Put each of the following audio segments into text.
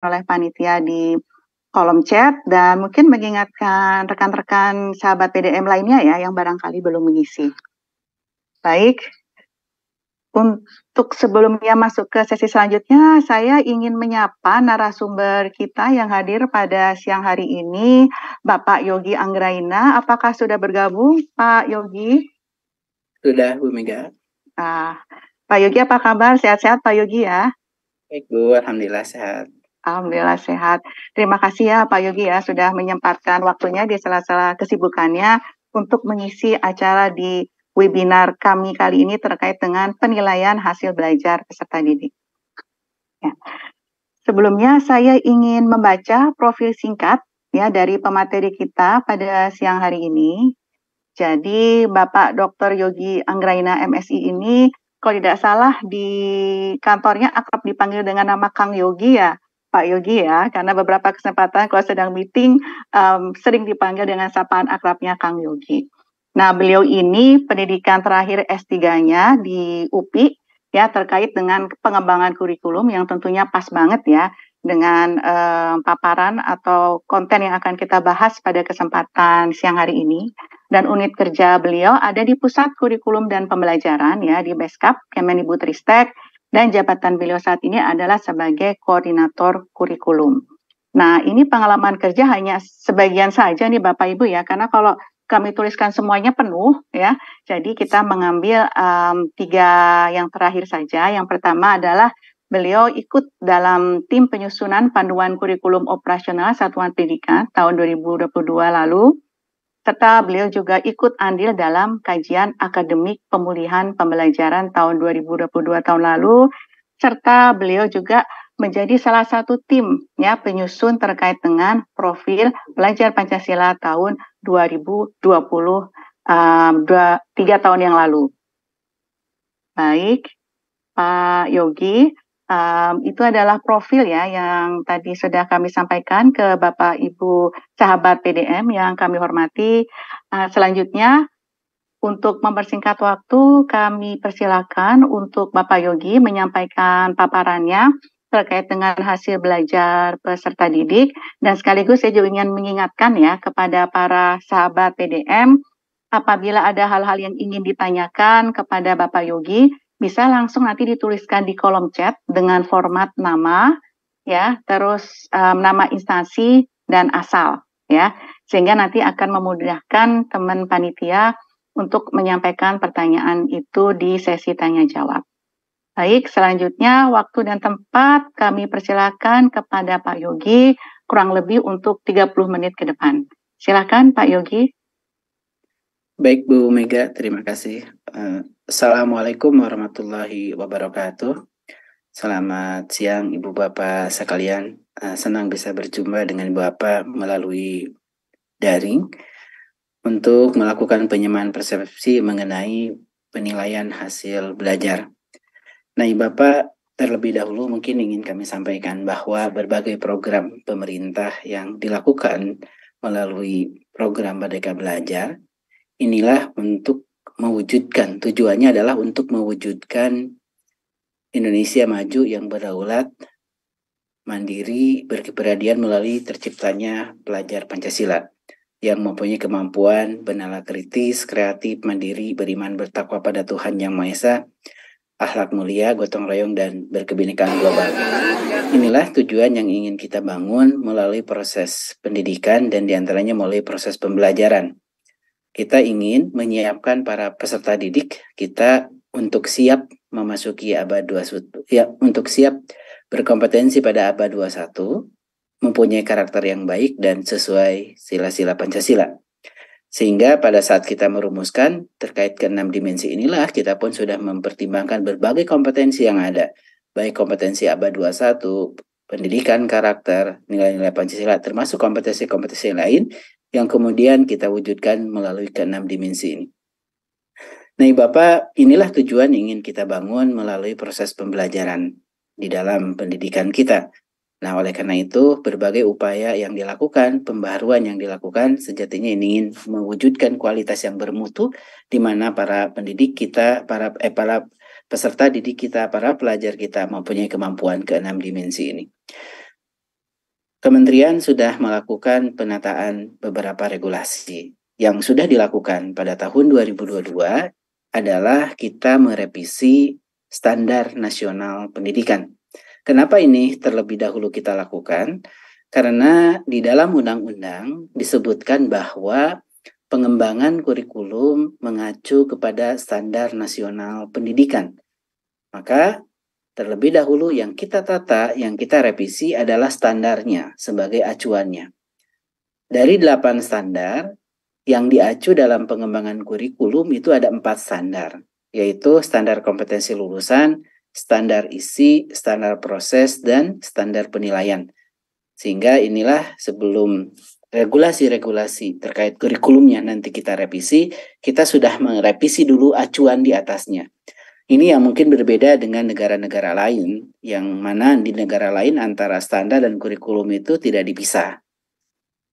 oleh panitia di kolom chat dan mungkin mengingatkan rekan-rekan sahabat PDM lainnya ya yang barangkali belum mengisi. Baik, untuk sebelumnya masuk ke sesi selanjutnya, saya ingin menyapa narasumber kita yang hadir pada siang hari ini, Bapak Yogi Anggraina. Apakah sudah bergabung, Pak Yogi? Sudah, Bu Mega. Pak Yogi apa kabar? Sehat-sehat Pak Yogi ya? Baik Bu, Alhamdulillah sehat. Alhamdulillah sehat. Terima kasih ya Pak Yogi ya sudah menyempatkan waktunya di sela-sela kesibukannya untuk mengisi acara di webinar kami kali ini terkait dengan penilaian hasil belajar peserta didik. Ya. Sebelumnya saya ingin membaca profil singkat ya dari pemateri kita pada siang hari ini. Jadi Bapak Dr. Yogi Anggraina MSI ini kalau tidak salah di kantornya akrab dipanggil dengan nama Kang Yogi ya, Pak Yogi ya, karena beberapa kesempatan kalau sedang meeting sering dipanggil dengan sapaan akrabnya Kang Yogi. Nah, beliau ini pendidikan terakhir S3-nya di UPI ya terkait dengan pengembangan kurikulum yang tentunya pas banget ya dengan paparan atau konten yang akan kita bahas pada kesempatan siang hari ini. Dan unit kerja beliau ada di Pusat Kurikulum dan Pembelajaran ya di Beskap Kemendikbudristek dan jabatan beliau saat ini adalah sebagai koordinator kurikulum. Nah, ini pengalaman kerja hanya sebagian saja nih Bapak Ibu ya, karena kalau kami tuliskan semuanya penuh ya. Jadi kita mengambil 3 yang terakhir saja. Yang pertama adalah beliau ikut dalam tim penyusunan panduan kurikulum operasional Satuan Pendidikan tahun 2022 lalu, serta beliau juga ikut andil dalam kajian akademik pemulihan pembelajaran tahun 2022 tahun lalu, serta beliau juga menjadi salah satu tim ya penyusun terkait dengan profil pelajar Pancasila tahun 2020 3 tahun yang lalu. Baik, Pak Yogi, itu adalah profil ya yang tadi sudah kami sampaikan ke Bapak Ibu sahabat PDM yang kami hormati. Selanjutnya, untuk mempersingkat waktu, kami persilakan untuk Bapak Yogi menyampaikan paparannya terkait dengan hasil belajar peserta didik. Dan sekaligus saya juga ingin mengingatkan ya kepada para sahabat PDM, apabila ada hal-hal yang ingin ditanyakan kepada Bapak Yogi, bisa langsung nanti dituliskan di kolom chat dengan format nama, ya, terus nama instansi dan asal, ya, sehingga nanti akan memudahkan teman panitia untuk menyampaikan pertanyaan itu di sesi tanya jawab. Baik, selanjutnya waktu dan tempat kami persilakan kepada Pak Yogi kurang lebih untuk 30 menit ke depan. Silakan Pak Yogi. Baik Bu Mega, terima kasih. Assalamualaikum warahmatullahi wabarakatuh. Selamat siang Ibu Bapak sekalian. Senang bisa berjumpa dengan Bapak melalui daring untuk melakukan penyamaan persepsi mengenai penilaian hasil belajar. Nah, Bapak, terlebih dahulu mungkin ingin kami sampaikan bahwa berbagai program pemerintah yang dilakukan melalui program Merdeka Belajar inilah untuk mewujudkan, tujuannya adalah untuk mewujudkan Indonesia maju yang berdaulat, mandiri, berkepribadian melalui terciptanya pelajar Pancasila yang mempunyai kemampuan bernalar kritis, kreatif, mandiri, beriman, bertakwa pada Tuhan Yang Maha Esa, akhlak mulia, gotong royong, dan berkebinekaan global. Inilah tujuan yang ingin kita bangun melalui proses pendidikan dan diantaranya melalui proses pembelajaran. Kita ingin menyiapkan para peserta didik kita untuk siap memasuki abad 21, ya, untuk siap berkompetensi pada abad 21, mempunyai karakter yang baik dan sesuai sila-sila Pancasila. Sehingga pada saat kita merumuskan terkait ke-6 dimensi inilah kita pun sudah mempertimbangkan berbagai kompetensi yang ada, baik kompetensi abad 21, pendidikan, karakter, nilai-nilai Pancasila, termasuk kompetensi-kompetensi lain yang kemudian kita wujudkan melalui ke-6 dimensi ini. Nah, Bapak, inilah tujuan ingin kita bangun melalui proses pembelajaran di dalam pendidikan kita. Nah, oleh karena itu, berbagai upaya yang dilakukan, pembaharuan yang dilakukan, sejatinya ingin mewujudkan kualitas yang bermutu, di mana para pendidik kita, para peserta didik kita, para pelajar kita mempunyai kemampuan ke-6 dimensi ini. Kementerian sudah melakukan penataan beberapa regulasi. Yang sudah dilakukan pada tahun 2022 adalah kita merevisi standar nasional pendidikan. Kenapa ini terlebih dahulu kita lakukan? Karena di dalam undang-undang disebutkan bahwa pengembangan kurikulum mengacu kepada standar nasional pendidikan. Maka terlebih dahulu yang kita tata, yang kita revisi adalah standarnya sebagai acuannya. Dari 8 standar, yang diacu dalam pengembangan kurikulum itu ada 4 standar, yaitu standar kompetensi lulusan, standar isi, standar proses, dan standar penilaian. Sehingga inilah sebelum regulasi-regulasi terkait kurikulumnya nanti kita revisi, kita sudah merevisi dulu acuan di atasnya. Ini yang mungkin berbeda dengan negara-negara lain, yang mana di negara lain antara standar dan kurikulum itu tidak dipisah.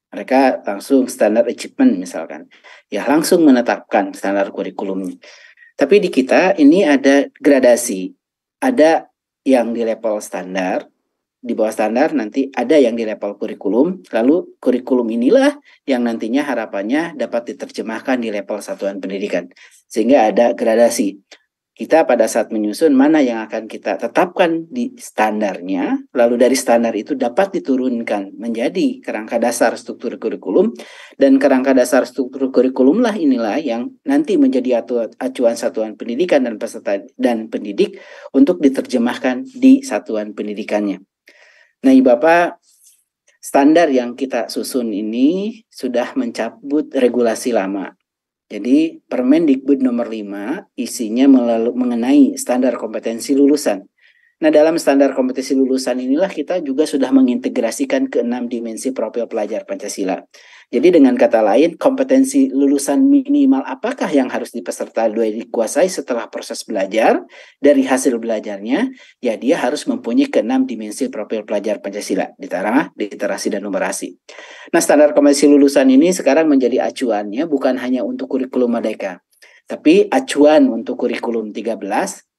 Mereka langsung standar achievement misalkan, ya langsung menetapkan standar kurikulumnya. Tapi di kita ini ada gradasi, ada yang di level standar, di bawah standar nanti ada yang di level kurikulum, lalu kurikulum inilah yang nantinya harapannya dapat diterjemahkan di level satuan pendidikan. Sehingga ada gradasi. Kita pada saat menyusun mana yang akan kita tetapkan di standarnya, lalu dari standar itu dapat diturunkan menjadi kerangka dasar struktur kurikulum, dan kerangka dasar struktur kurikulumlah inilah yang nanti menjadi acuan satuan pendidikan dan peserta dan pendidik untuk diterjemahkan di satuan pendidikannya. Nah, Bapak, standar yang kita susun ini sudah mencabut regulasi lama. Jadi Permendikbud nomor 5 isinya mengenai standar kompetensi lulusan. Nah, dalam standar kompetensi lulusan inilah kita juga sudah mengintegrasikan ke 6 dimensi profil pelajar Pancasila. Jadi dengan kata lain, kompetensi lulusan minimal apakah yang harus dipeserta dikuasai setelah proses belajar, dari hasil belajarnya, ya dia harus mempunyai ke 6 dimensi profil pelajar Pancasila, ditara, literasi, dan numerasi. Nah, standar kompetensi lulusan ini sekarang menjadi acuannya bukan hanya untuk kurikulum Merdeka, tapi acuan untuk kurikulum 13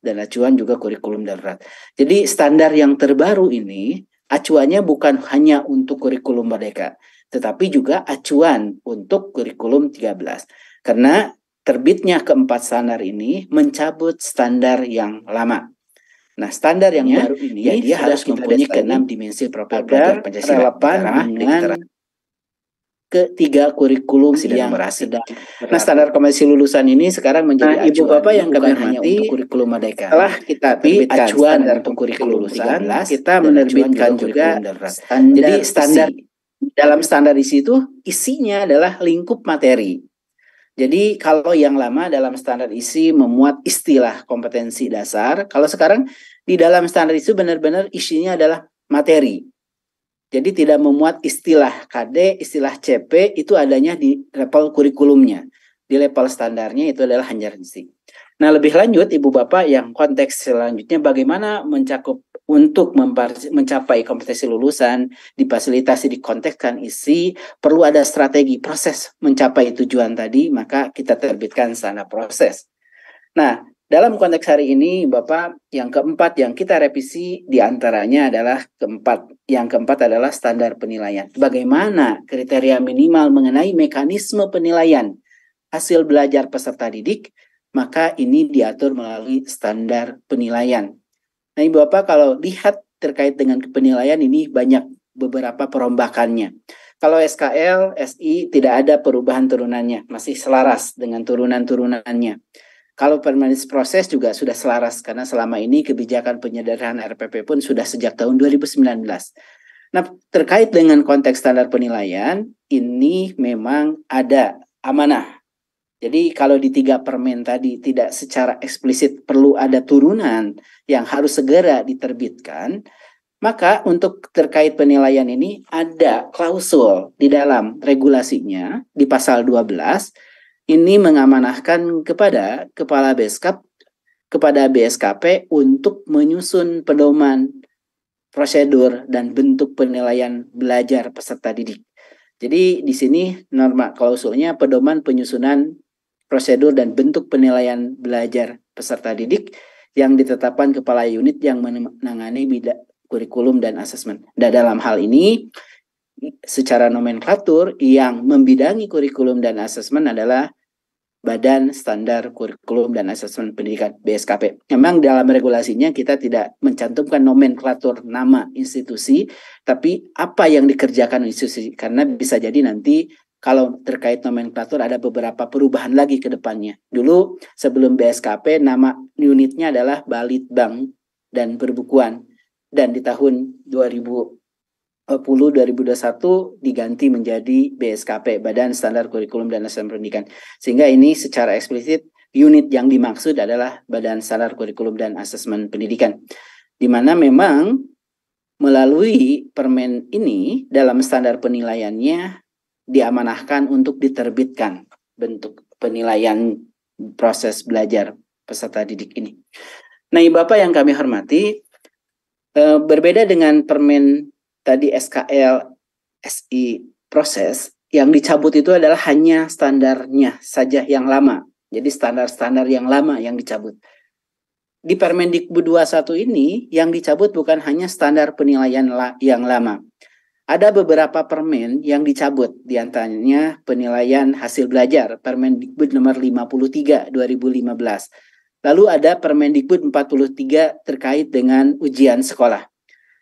dan acuan juga kurikulum darurat. Jadi standar yang terbaru ini acuannya bukan hanya untuk kurikulum Merdeka, tetapi juga acuan untuk kurikulum 13. Karena terbitnya keempat standar ini mencabut standar yang lama. Nah, standar yang baru ini ya dia harus mempunyai ke-6 dimensi profil pelajar Pancasila dengan ketiga kurikulum yang sedang. Nah, standar kompetensi lulusan ini sekarang menjadi Ibu Bapak yang kami hormati untuk kurikulum Merdeka. Setelah kita terbitkan acuan untuk kurikulum lulusan, kita menerbitkan juga jadi standar dalam standar isi itu isinya adalah lingkup materi. Jadi kalau yang lama dalam standar isi memuat istilah kompetensi dasar, kalau sekarang di dalam standar itu benar-benar isinya adalah materi. Jadi tidak memuat istilah KD, istilah CP, itu adanya di level kurikulumnya. Di level standarnya itu adalah hanya isi. Nah, lebih lanjut Ibu Bapak yang konteks selanjutnya bagaimana mencakup untuk mencapai kompetensi lulusan, difasilitasi dikontekskan isi, perlu ada strategi proses mencapai tujuan tadi, maka kita terbitkan standar proses. Nah, dalam konteks hari ini, Bapak, yang keempat yang kita revisi diantaranya adalah yang keempat adalah standar penilaian. Bagaimana kriteria minimal mengenai mekanisme penilaian hasil belajar peserta didik, maka ini diatur melalui standar penilaian. Nah, Ibu Bapak, kalau lihat terkait dengan penilaian ini banyak beberapa perombakannya. Kalau SKL, SI tidak ada perubahan turunannya, masih selaras dengan turunan-turunannya. Kalau permanent proses juga sudah selaras karena selama ini kebijakan penyederhanaan RPP pun sudah sejak tahun 2019. Nah, terkait dengan konteks standar penilaian, ini memang ada amanah. Jadi kalau di 3 permen tadi tidak secara eksplisit perlu ada turunan yang harus segera diterbitkan, maka untuk terkait penilaian ini ada klausul di dalam regulasinya di pasal 12. Ini mengamanahkan kepada Kepala Beskap, kepada BSKP untuk menyusun pedoman, prosedur, dan bentuk penilaian belajar peserta didik. Jadi di sini norma klausulnya pedoman penyusunan, prosedur, dan bentuk penilaian belajar peserta didik yang ditetapkan Kepala Unit yang menangani bidang kurikulum dan asesmen. Dan dalam hal ini secara nomenklatur yang membidangi kurikulum dan asesmen adalah Badan Standar Kurikulum dan Asesmen Pendidikan BSKP. Memang dalam regulasinya kita tidak mencantumkan nomenklatur nama institusi, tapi apa yang dikerjakan institusi. Karena bisa jadi nanti kalau terkait nomenklatur ada beberapa perubahan lagi ke depannya. Dulu sebelum BSKP nama unitnya adalah Balitbank dan Perbukuan. Dan di tahun 2021 diganti menjadi BSKP, Badan Standar Kurikulum dan Asesmen Pendidikan. Sehingga ini secara eksplisit unit yang dimaksud adalah Badan Standar Kurikulum dan Asesmen Pendidikan. Di mana memang melalui permen ini dalam standar penilaiannya diamanahkan untuk diterbitkan bentuk penilaian proses belajar peserta didik ini. Nah, Bapak yang kami hormati, berbeda dengan permen tadi SKL SI proses, yang dicabut itu adalah hanya standarnya saja yang lama. Jadi standar-standar yang lama yang dicabut. Di Permendikbud 21 ini yang dicabut bukan hanya standar penilaian yang lama. Ada beberapa permen yang dicabut, diantaranya penilaian hasil belajar, Permendikbud nomor 53 2015. Lalu ada Permendikbud 43 terkait dengan ujian sekolah.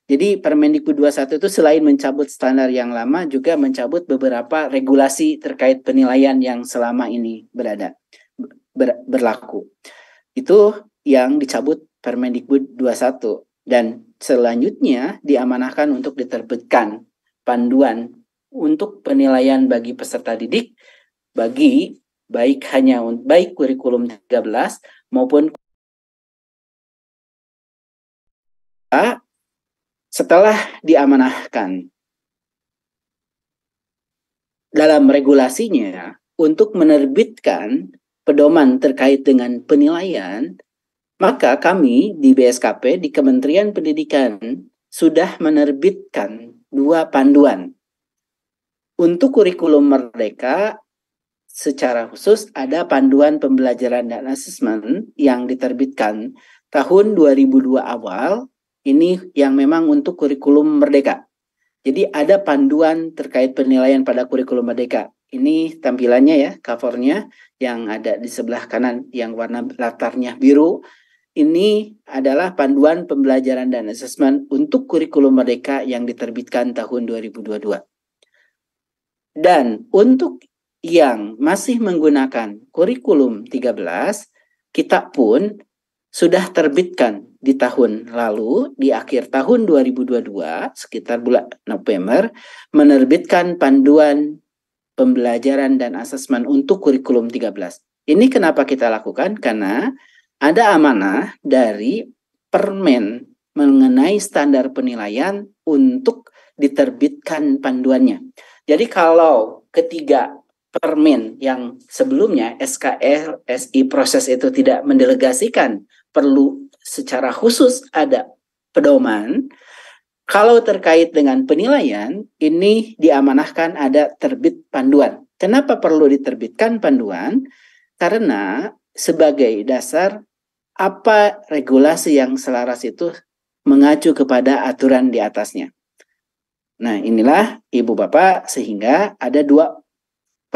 Jadi Permendikbud 21 itu selain mencabut standar yang lama juga mencabut beberapa regulasi terkait penilaian yang selama ini berlaku. Itu yang dicabut Permendikbud 21 dan selanjutnya diamanahkan untuk diterbitkan panduan untuk penilaian bagi peserta didik bagi baik kurikulum 13 maupun setelah diamanahkan dalam regulasinya untuk menerbitkan pedoman terkait dengan penilaian, maka kami di BSKP, di Kementerian Pendidikan, sudah menerbitkan 2 panduan. Untuk kurikulum Merdeka, secara khusus ada panduan pembelajaran dan asesmen yang diterbitkan tahun 2002 awal, ini yang memang untuk kurikulum Merdeka. Jadi ada panduan terkait penilaian pada kurikulum Merdeka. Ini tampilannya ya, covernya yang ada di sebelah kanan yang warna latarnya biru. Ini adalah panduan pembelajaran dan asesmen untuk kurikulum Merdeka yang diterbitkan tahun 2022. Dan untuk yang masih menggunakan kurikulum 13, kita pun sudah terbitkan di tahun lalu, di akhir tahun 2022, sekitar bulan November, menerbitkan panduan pembelajaran dan asesmen untuk kurikulum 13. Ini kenapa kita lakukan? Karena ada amanah dari permen mengenai standar penilaian untuk diterbitkan panduannya. Jadi kalau ketiga permen yang sebelumnya SKL SI proses itu tidak mendelegasikan, perlu secara khusus ada pedoman. Kalau terkait dengan penilaian, ini diamanahkan ada terbit panduan. Kenapa perlu diterbitkan panduan? Karena sebagai dasar apa regulasi yang selaras itu mengacu kepada aturan di atasnya. Nah, inilah Ibu Bapak sehingga ada 2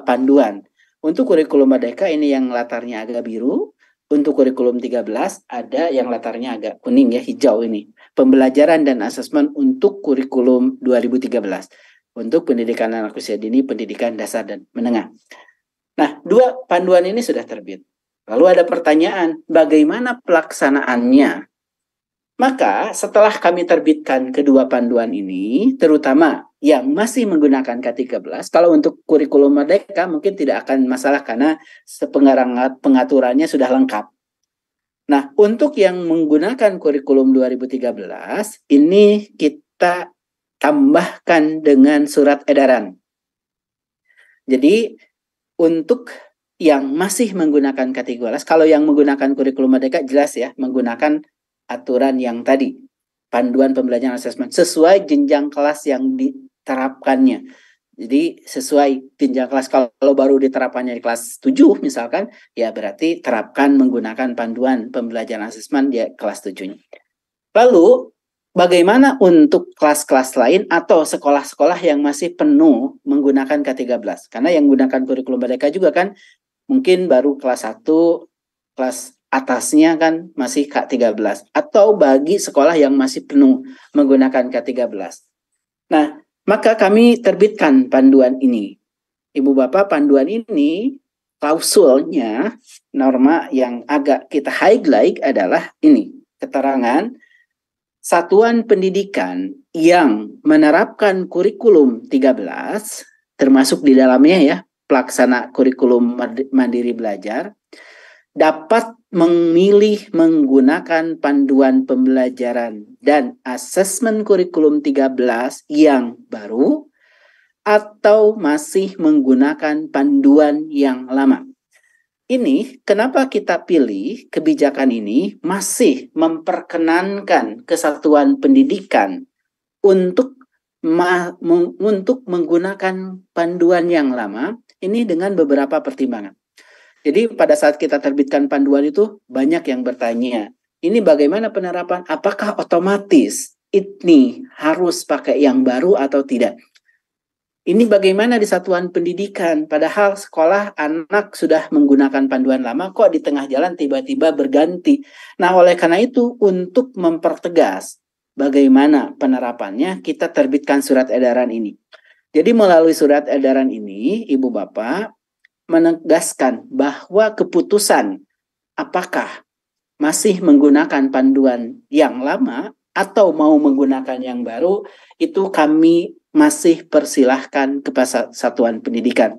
panduan. Untuk kurikulum Merdeka ini yang latarnya agak biru. Untuk kurikulum 13 ada yang latarnya agak kuning ya, hijau ini. Pembelajaran dan asesmen untuk kurikulum 2013. Untuk pendidikan anak usia dini, pendidikan dasar dan menengah. Nah, 2 panduan ini sudah terbit. Lalu ada pertanyaan, bagaimana pelaksanaannya? Maka setelah kami terbitkan kedua panduan ini, terutama yang masih menggunakan K13, kalau untuk kurikulum Merdeka mungkin tidak akan masalah karena pengaturannya sudah lengkap. Nah, untuk yang menggunakan kurikulum 2013, ini kita tambahkan dengan surat edaran. Jadi, untuk yang masih menggunakan K13, kalau yang menggunakan kurikulum Merdeka jelas ya, menggunakan aturan yang tadi, panduan pembelajaran asesmen sesuai jenjang kelas yang diterapkannya. Jadi sesuai jenjang kelas, kalau baru diterapkannya di kelas 7 misalkan, ya berarti terapkan menggunakan panduan pembelajaran asesmen di kelas 7-nya. Lalu bagaimana untuk kelas-kelas lain atau sekolah-sekolah yang masih penuh menggunakan K13? Karena yang menggunakan kurikulum Merdeka juga kan mungkin baru kelas 1, kelas atasnya kan masih K13. Atau bagi sekolah yang masih penuh menggunakan K13. Nah, maka kami terbitkan panduan ini. Ibu Bapak, panduan ini klausulnya, norma yang agak kita highlight adalah ini, keterangan satuan pendidikan yang menerapkan kurikulum 13, termasuk di dalamnya ya, pelaksana kurikulum mandiri belajar, dapat memilih menggunakan panduan pembelajaran dan asesmen kurikulum 13 yang baru atau masih menggunakan panduan yang lama. Ini kenapa kita pilih kebijakan ini masih memperkenankan kesatuan pendidikan untuk menggunakan panduan yang lama, ini dengan beberapa pertimbangan. Jadi pada saat kita terbitkan panduan itu banyak yang bertanya, ini bagaimana penerapan? Apakah otomatis ini harus pakai yang baru atau tidak? Ini bagaimana di satuan pendidikan, padahal sekolah anak sudah menggunakan panduan lama, kok di tengah jalan tiba-tiba berganti. Nah, oleh karena itu, untuk mempertegas bagaimana penerapannya, kita terbitkan surat edaran ini. Jadi melalui surat edaran ini, Ibu Bapak menegaskan bahwa keputusan apakah masih menggunakan panduan yang lama atau mau menggunakan yang baru, itu kami masih persilahkan kepada satuan pendidikan.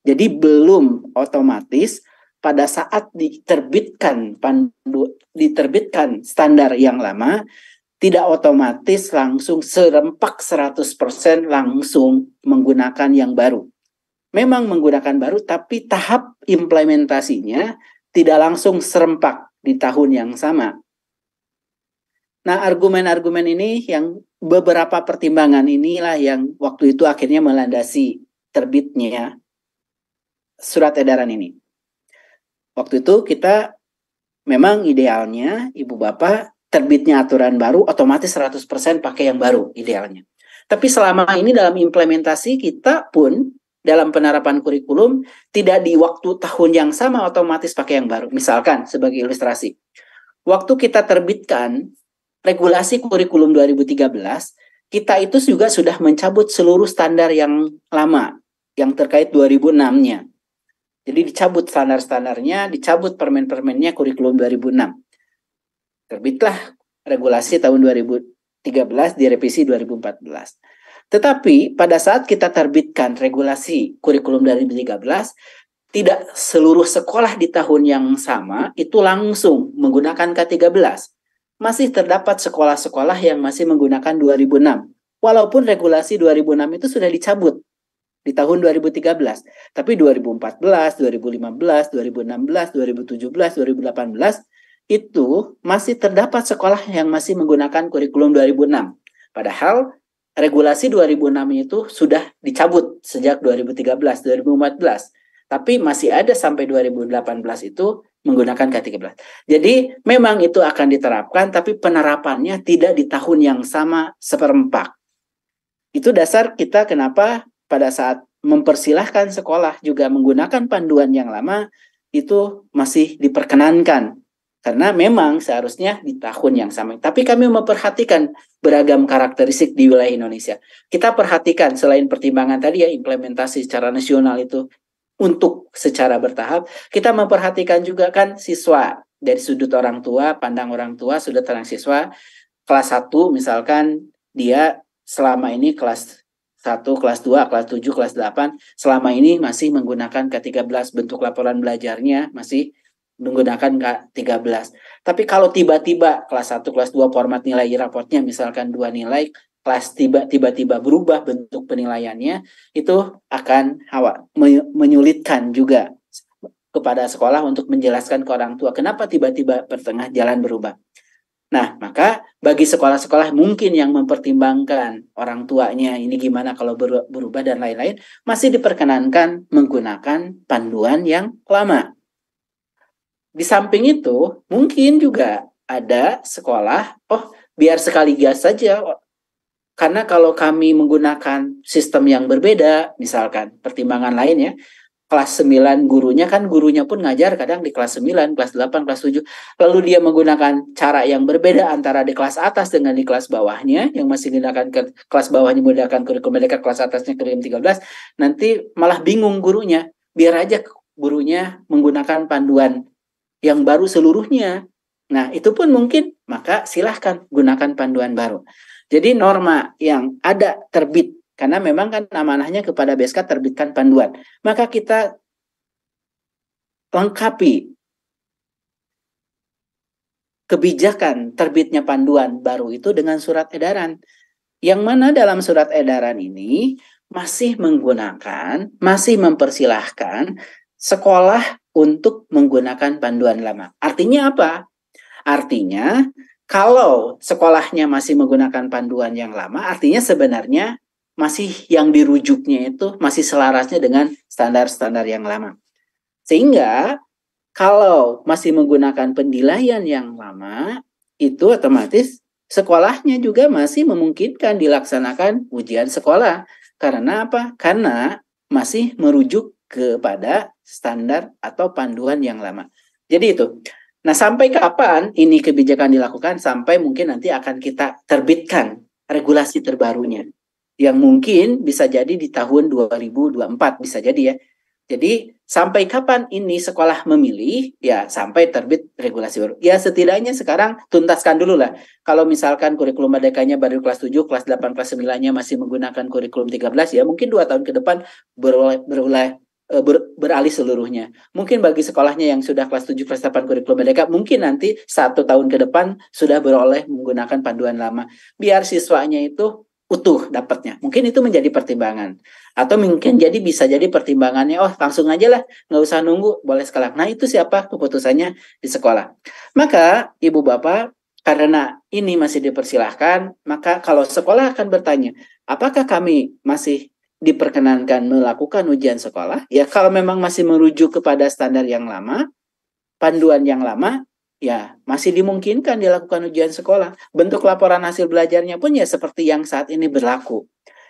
Jadi belum otomatis pada saat diterbitkan standar yang lama, tidak otomatis langsung serempak 100% langsung menggunakan yang baru. Memang menggunakan baru, tapi tahap implementasinya tidak langsung serempak di tahun yang sama. Nah, argumen-argumen ini yang beberapa pertimbangan inilah yang waktu itu akhirnya melandasi terbitnya surat edaran ini. Waktu itu kita memang idealnya Ibu Bapak terbitnya aturan baru otomatis 100% pakai yang baru idealnya. Tapi selama ini dalam implementasi kita pun dalam penerapan kurikulum tidak di waktu tahun yang sama otomatis pakai yang baru. Misalkan sebagai ilustrasi, waktu kita terbitkan regulasi kurikulum 2013, kita itu juga sudah mencabut seluruh standar yang lama, yang terkait 2006-nya. Jadi dicabut standar-standarnya, dicabut permen-permennya kurikulum 2006. Terbitlah regulasi tahun 2013, direvisi 2014. Tetapi pada saat kita terbitkan regulasi kurikulum 2013, tidak seluruh sekolah di tahun yang sama itu langsung menggunakan K13. Masih terdapat sekolah-sekolah yang masih menggunakan 2006. Walaupun regulasi 2006 itu sudah dicabut di tahun 2013. Tapi 2014, 2015, 2016, 2017, 2018 itu masih terdapat sekolah yang masih menggunakan kurikulum 2006. Padahal regulasi 2006 itu sudah dicabut sejak 2013, 2014. Tapi masih ada sampai 2018 itu menggunakan K13. Jadi memang itu akan diterapkan, tapi penerapannya tidak di tahun yang sama seperempat. Itu dasar kita kenapa pada saat mempersilahkan sekolah juga menggunakan panduan yang lama, itu masih diperkenankan. Karena memang seharusnya di tahun yang sama. Tapi kami memperhatikan beragam karakteristik di wilayah Indonesia. Kita perhatikan selain pertimbangan tadi ya, implementasi secara nasional itu untuk secara bertahap, kita memperhatikan juga kan siswa dari sudut orang tua, pandang orang tua, sudut pandang siswa. Kelas 1 misalkan dia selama ini kelas 1, kelas 2, kelas 7, kelas 8, selama ini masih menggunakan K13, bentuk laporan belajarnya masih menggunakan K13. Tapi kalau tiba-tiba kelas 1, kelas 2 format nilai raportnya misalkan 2 nilai, kelas tiba-tiba berubah bentuk penilaiannya, itu akan menyulitkan juga kepada sekolah untuk menjelaskan ke orang tua kenapa tiba-tiba pertengah jalan berubah. Nah, maka bagi sekolah-sekolah mungkin yang mempertimbangkan orang tuanya ini gimana kalau berubah dan lain-lain, masih diperkenankan menggunakan panduan yang lama. Di samping itu, mungkin juga ada sekolah, biar sekali gas saja. Karena kalau kami menggunakan sistem yang berbeda, misalkan pertimbangan lain ya, kelas 9 gurunya pun ngajar kadang di kelas 9, kelas 8, kelas 7. Lalu dia menggunakan cara yang berbeda antara di kelas atas dengan di kelas bawahnya, yang masih menggunakan kelas bawahnya menggunakan kurikulum merdeka, kelas atasnya kurikulum 13, nanti malah bingung gurunya. Biar aja gurunya menggunakan panduan yang baru seluruhnya. Nah, itu pun mungkin, maka silahkan gunakan panduan baru. Jadi norma yang ada terbit, karena memang kan amanahnya kepada BSK terbitkan panduan. Maka kita lengkapi kebijakan terbitnya panduan baru itu dengan surat edaran. Yang mana dalam surat edaran ini masih mempersilahkan sekolah untuk menggunakan panduan lama. Artinya apa? Artinya kalau sekolahnya masih menggunakan panduan yang lama, artinya sebenarnya masih yang dirujuknya itu masih selarasnya dengan standar-standar yang lama. Sehingga kalau masih menggunakan penilaian yang lama, itu otomatis sekolahnya juga masih memungkinkan dilaksanakan ujian sekolah. Karena apa? Karena masih merujuk kepada standar atau panduan yang lama. Jadi itu. Nah, sampai kapan ini kebijakan dilakukan? Sampai mungkin nanti akan kita terbitkan regulasi terbarunya. Yang mungkin bisa jadi di tahun 2024, bisa jadi ya. Jadi sampai kapan ini sekolah memilih? Ya sampai terbit regulasi baru. Ya setidaknya sekarang tuntaskan dulu lah. Kalau misalkan kurikulum merdekanya baru kelas 7, kelas 8, kelas 9-nya masih menggunakan kurikulum 13, ya mungkin 2 tahun ke depan beralih seluruhnya. Mungkin bagi sekolahnya yang sudah kelas 7, kelas 8 kurikulum merdeka, mungkin nanti 1 tahun ke depan sudah beroleh menggunakan panduan lama. Biar siswanya itu utuh dapatnya. Mungkin itu menjadi pertimbangan. Atau mungkin bisa jadi pertimbangannya, oh langsung aja lah, nggak usah nunggu, boleh sekolah. Nah itu siapa keputusannya di sekolah. Maka Ibu Bapak, karena ini masih dipersilahkan, maka kalau sekolah akan bertanya, apakah kami masih diperkenankan melakukan ujian sekolah? Ya kalau memang masih merujuk kepada standar yang lama, panduan yang lama, ya masih dimungkinkan dilakukan ujian sekolah. Bentuk laporan hasil belajarnya pun ya seperti yang saat ini berlaku.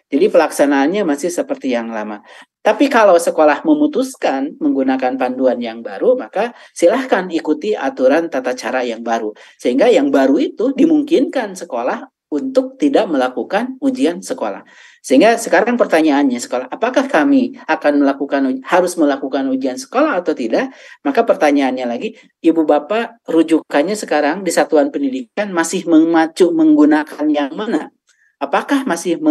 Jadi pelaksanaannya masih seperti yang lama. Tapi kalau sekolah memutuskan menggunakan panduan yang baru, maka silahkan ikuti aturan tata cara yang baru. Sehingga yang baru itu dimungkinkan sekolah untuk tidak melakukan ujian sekolah. Sehingga sekarang pertanyaannya sekolah, apakah kami akan harus melakukan ujian sekolah atau tidak? Maka pertanyaannya lagi, Ibu Bapak rujukannya sekarang di satuan pendidikan masih menggunakan yang mana? Apakah masih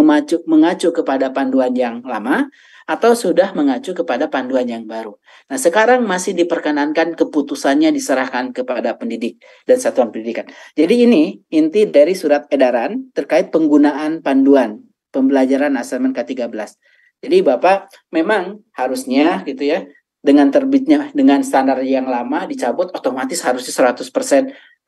mengacu kepada panduan yang lama atau sudah mengacu kepada panduan yang baru? Nah, sekarang masih diperkenankan keputusannya diserahkan kepada pendidik dan satuan pendidikan. Jadi ini inti dari surat edaran terkait penggunaan panduan pembelajaran asesmen K13. Jadi Bapak memang harusnya gitu ya, dengan terbitnya dengan standar yang lama dicabut otomatis harusnya 100%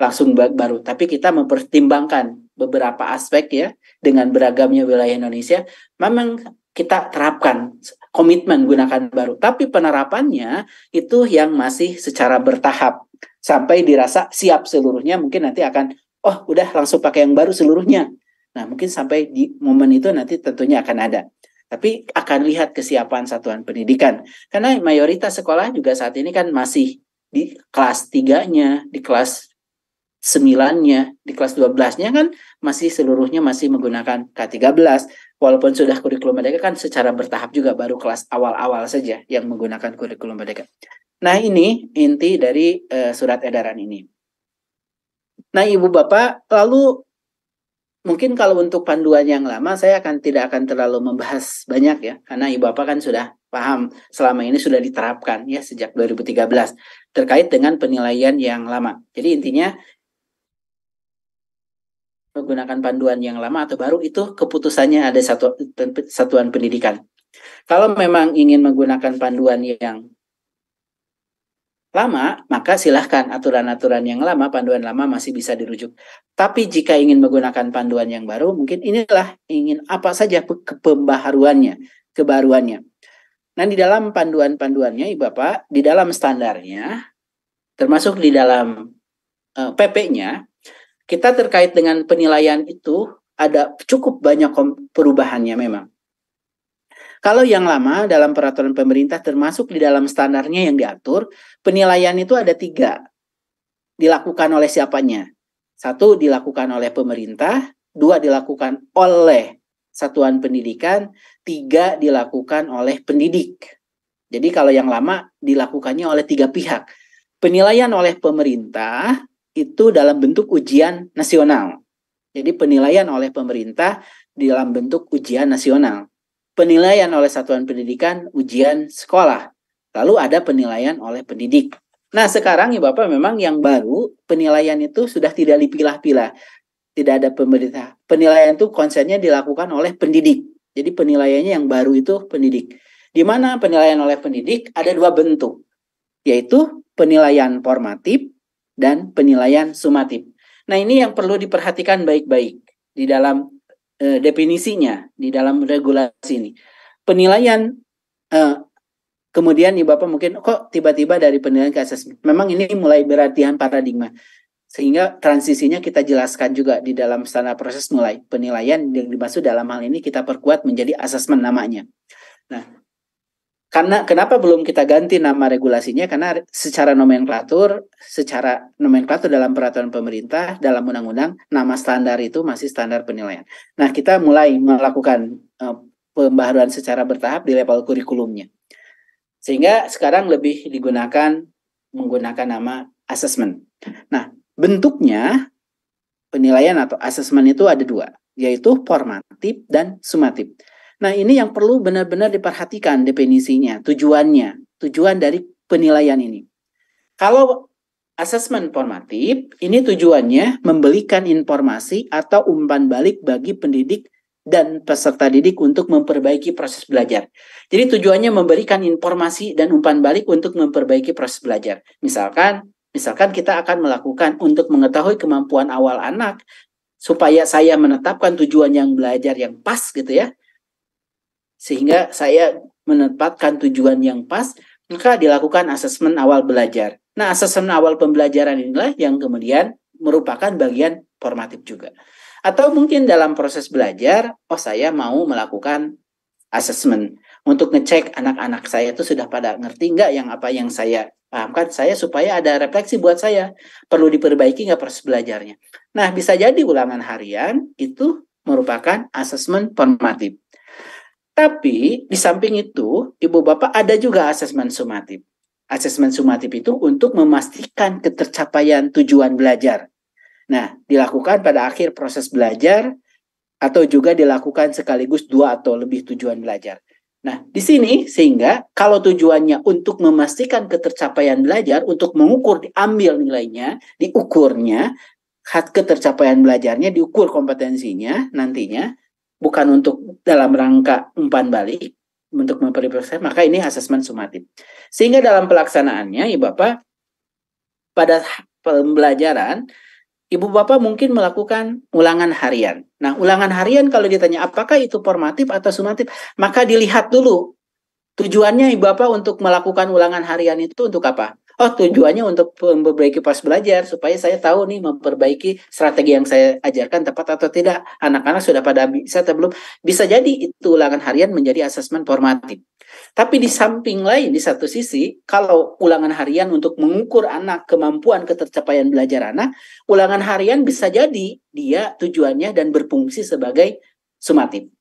langsung baru. Tapi kita mempertimbangkan beberapa aspek ya, dengan beragamnya wilayah Indonesia, memang kita terapkan komitmen gunakan baru. Tapi penerapannya itu yang masih secara bertahap sampai dirasa siap seluruhnya. Mungkin nanti akan, oh udah langsung pakai yang baru seluruhnya. Nah mungkin sampai di momen itu nanti tentunya akan ada. Tapi akan lihat kesiapan satuan pendidikan. Karena mayoritas sekolah juga saat ini kan masih di kelas 3-nya, di kelas 9-nya, di kelas 12-nya kan masih seluruhnya masih menggunakan K13. Walaupun sudah kurikulum merdeka kan secara bertahap juga, baru kelas awal-awal saja yang menggunakan kurikulum merdeka. Nah ini inti dari surat edaran ini. Nah Ibu Bapak, lalu mungkin kalau untuk panduan yang lama saya tidak akan terlalu membahas banyak ya, karena Ibu Bapak kan sudah paham selama ini sudah diterapkan ya sejak 2013 terkait dengan penilaian yang lama. Jadi intinya menggunakan panduan yang lama atau baru itu keputusannya ada satuan pendidikan. Kalau memang ingin menggunakan panduan yang lama, maka silahkan aturan-aturan yang lama, panduan lama masih bisa dirujuk. Tapi jika ingin menggunakan panduan yang baru, mungkin inilah ingin apa saja kebaruannya. Nah, di dalam panduan-panduannya, Ibu Bapak, di dalam standarnya, termasuk di dalam PP-nya, kita terkait dengan penilaian itu ada cukup banyak perubahannya memang. Kalau yang lama dalam peraturan pemerintah termasuk di dalam standarnya yang diatur, penilaian itu ada 3. Dilakukan oleh siapanya? 1 dilakukan oleh pemerintah, 2 dilakukan oleh satuan pendidikan, 3 dilakukan oleh pendidik. Jadi kalau yang lama dilakukannya oleh 3 pihak. Penilaian oleh pemerintah itu dalam bentuk ujian nasional. Jadi penilaian oleh pemerintah dalam bentuk ujian nasional. Penilaian oleh satuan pendidikan, ujian sekolah. Lalu ada penilaian oleh pendidik. Nah sekarang ya Bapak memang yang baru penilaian itu sudah tidak dipilah-pilah. Tidak ada pemerintah. Penilaian itu konsennya dilakukan oleh pendidik. Jadi penilaiannya yang baru itu pendidik. Di mana penilaian oleh pendidik ada 2 bentuk. Yaitu penilaian formatif dan penilaian sumatif. Nah ini yang perlu diperhatikan baik-baik di dalam definisinya, di dalam regulasi ini. Penilaian, kemudian nih Bapak mungkin kok tiba-tiba dari penilaian ke asesmen. Memang ini mulai berartian paradigma. Sehingga transisinya kita jelaskan juga di dalam standar proses mulai penilaian yang dimaksud dalam hal ini kita perkuat menjadi asesmen namanya. Nah, karena kenapa belum kita ganti nama regulasinya? Karena secara nomenklatur dalam peraturan pemerintah, dalam undang-undang, nama standar itu masih standar penilaian. Nah, kita mulai melakukan pembaharuan secara bertahap di level kurikulumnya. Sehingga sekarang lebih menggunakan nama asesmen. Nah, bentuknya penilaian atau asesmen itu ada 2, yaitu formatif dan sumatif. Nah, ini yang perlu benar-benar diperhatikan definisinya, tujuan dari penilaian ini. Kalau asesmen formatif, ini tujuannya memberikan informasi atau umpan balik bagi pendidik dan peserta didik untuk memperbaiki proses belajar. Jadi tujuannya memberikan informasi dan umpan balik untuk memperbaiki proses belajar. Misalkan kita akan melakukan untuk mengetahui kemampuan awal anak, supaya saya menetapkan tujuan yang belajar yang pas gitu ya. Sehingga saya menetapkan tujuan yang pas, maka dilakukan asesmen awal belajar. Nah, asesmen awal pembelajaran inilah yang kemudian merupakan bagian formatif juga. Atau mungkin dalam proses belajar, saya mau melakukan asesmen untuk ngecek anak-anak saya itu sudah pada ngerti nggak apa yang saya pahamkan, saya supaya ada refleksi buat saya, perlu diperbaiki nggak proses belajarnya. Nah, bisa jadi ulangan harian itu merupakan asesmen formatif. Tapi di samping itu, Ibu Bapak ada juga asesmen sumatif. Asesmen sumatif itu untuk memastikan ketercapaian tujuan belajar. Nah, dilakukan pada akhir proses belajar atau juga dilakukan sekaligus 2 atau lebih tujuan belajar. Nah, di sini sehingga kalau tujuannya untuk memastikan ketercapaian belajar, untuk mengukur, diambil nilainya, diukurnya, ketercapaian belajarnya, diukur kompetensinya nantinya, bukan untuk dalam rangka umpan balik, untuk memperbaiki, maka ini asesmen sumatif. Sehingga dalam pelaksanaannya, Ibu Bapak, pada pembelajaran, Ibu Bapak mungkin melakukan ulangan harian. Nah, ulangan harian kalau ditanya apakah itu formatif atau sumatif, maka dilihat dulu. Tujuannya Ibu Bapak untuk melakukan ulangan harian itu untuk apa? Tujuannya untuk memperbaiki proses belajar, supaya saya tahu nih memperbaiki strategi yang saya ajarkan tepat atau tidak. Anak-anak sudah pada bisa atau belum? Bisa jadi itu ulangan harian menjadi asesmen formatif. Tapi di samping lain, di satu sisi, kalau ulangan harian untuk mengukur anak kemampuan ketercapaian belajar anak, ulangan harian bisa jadi dia tujuannya dan berfungsi sebagai sumatif.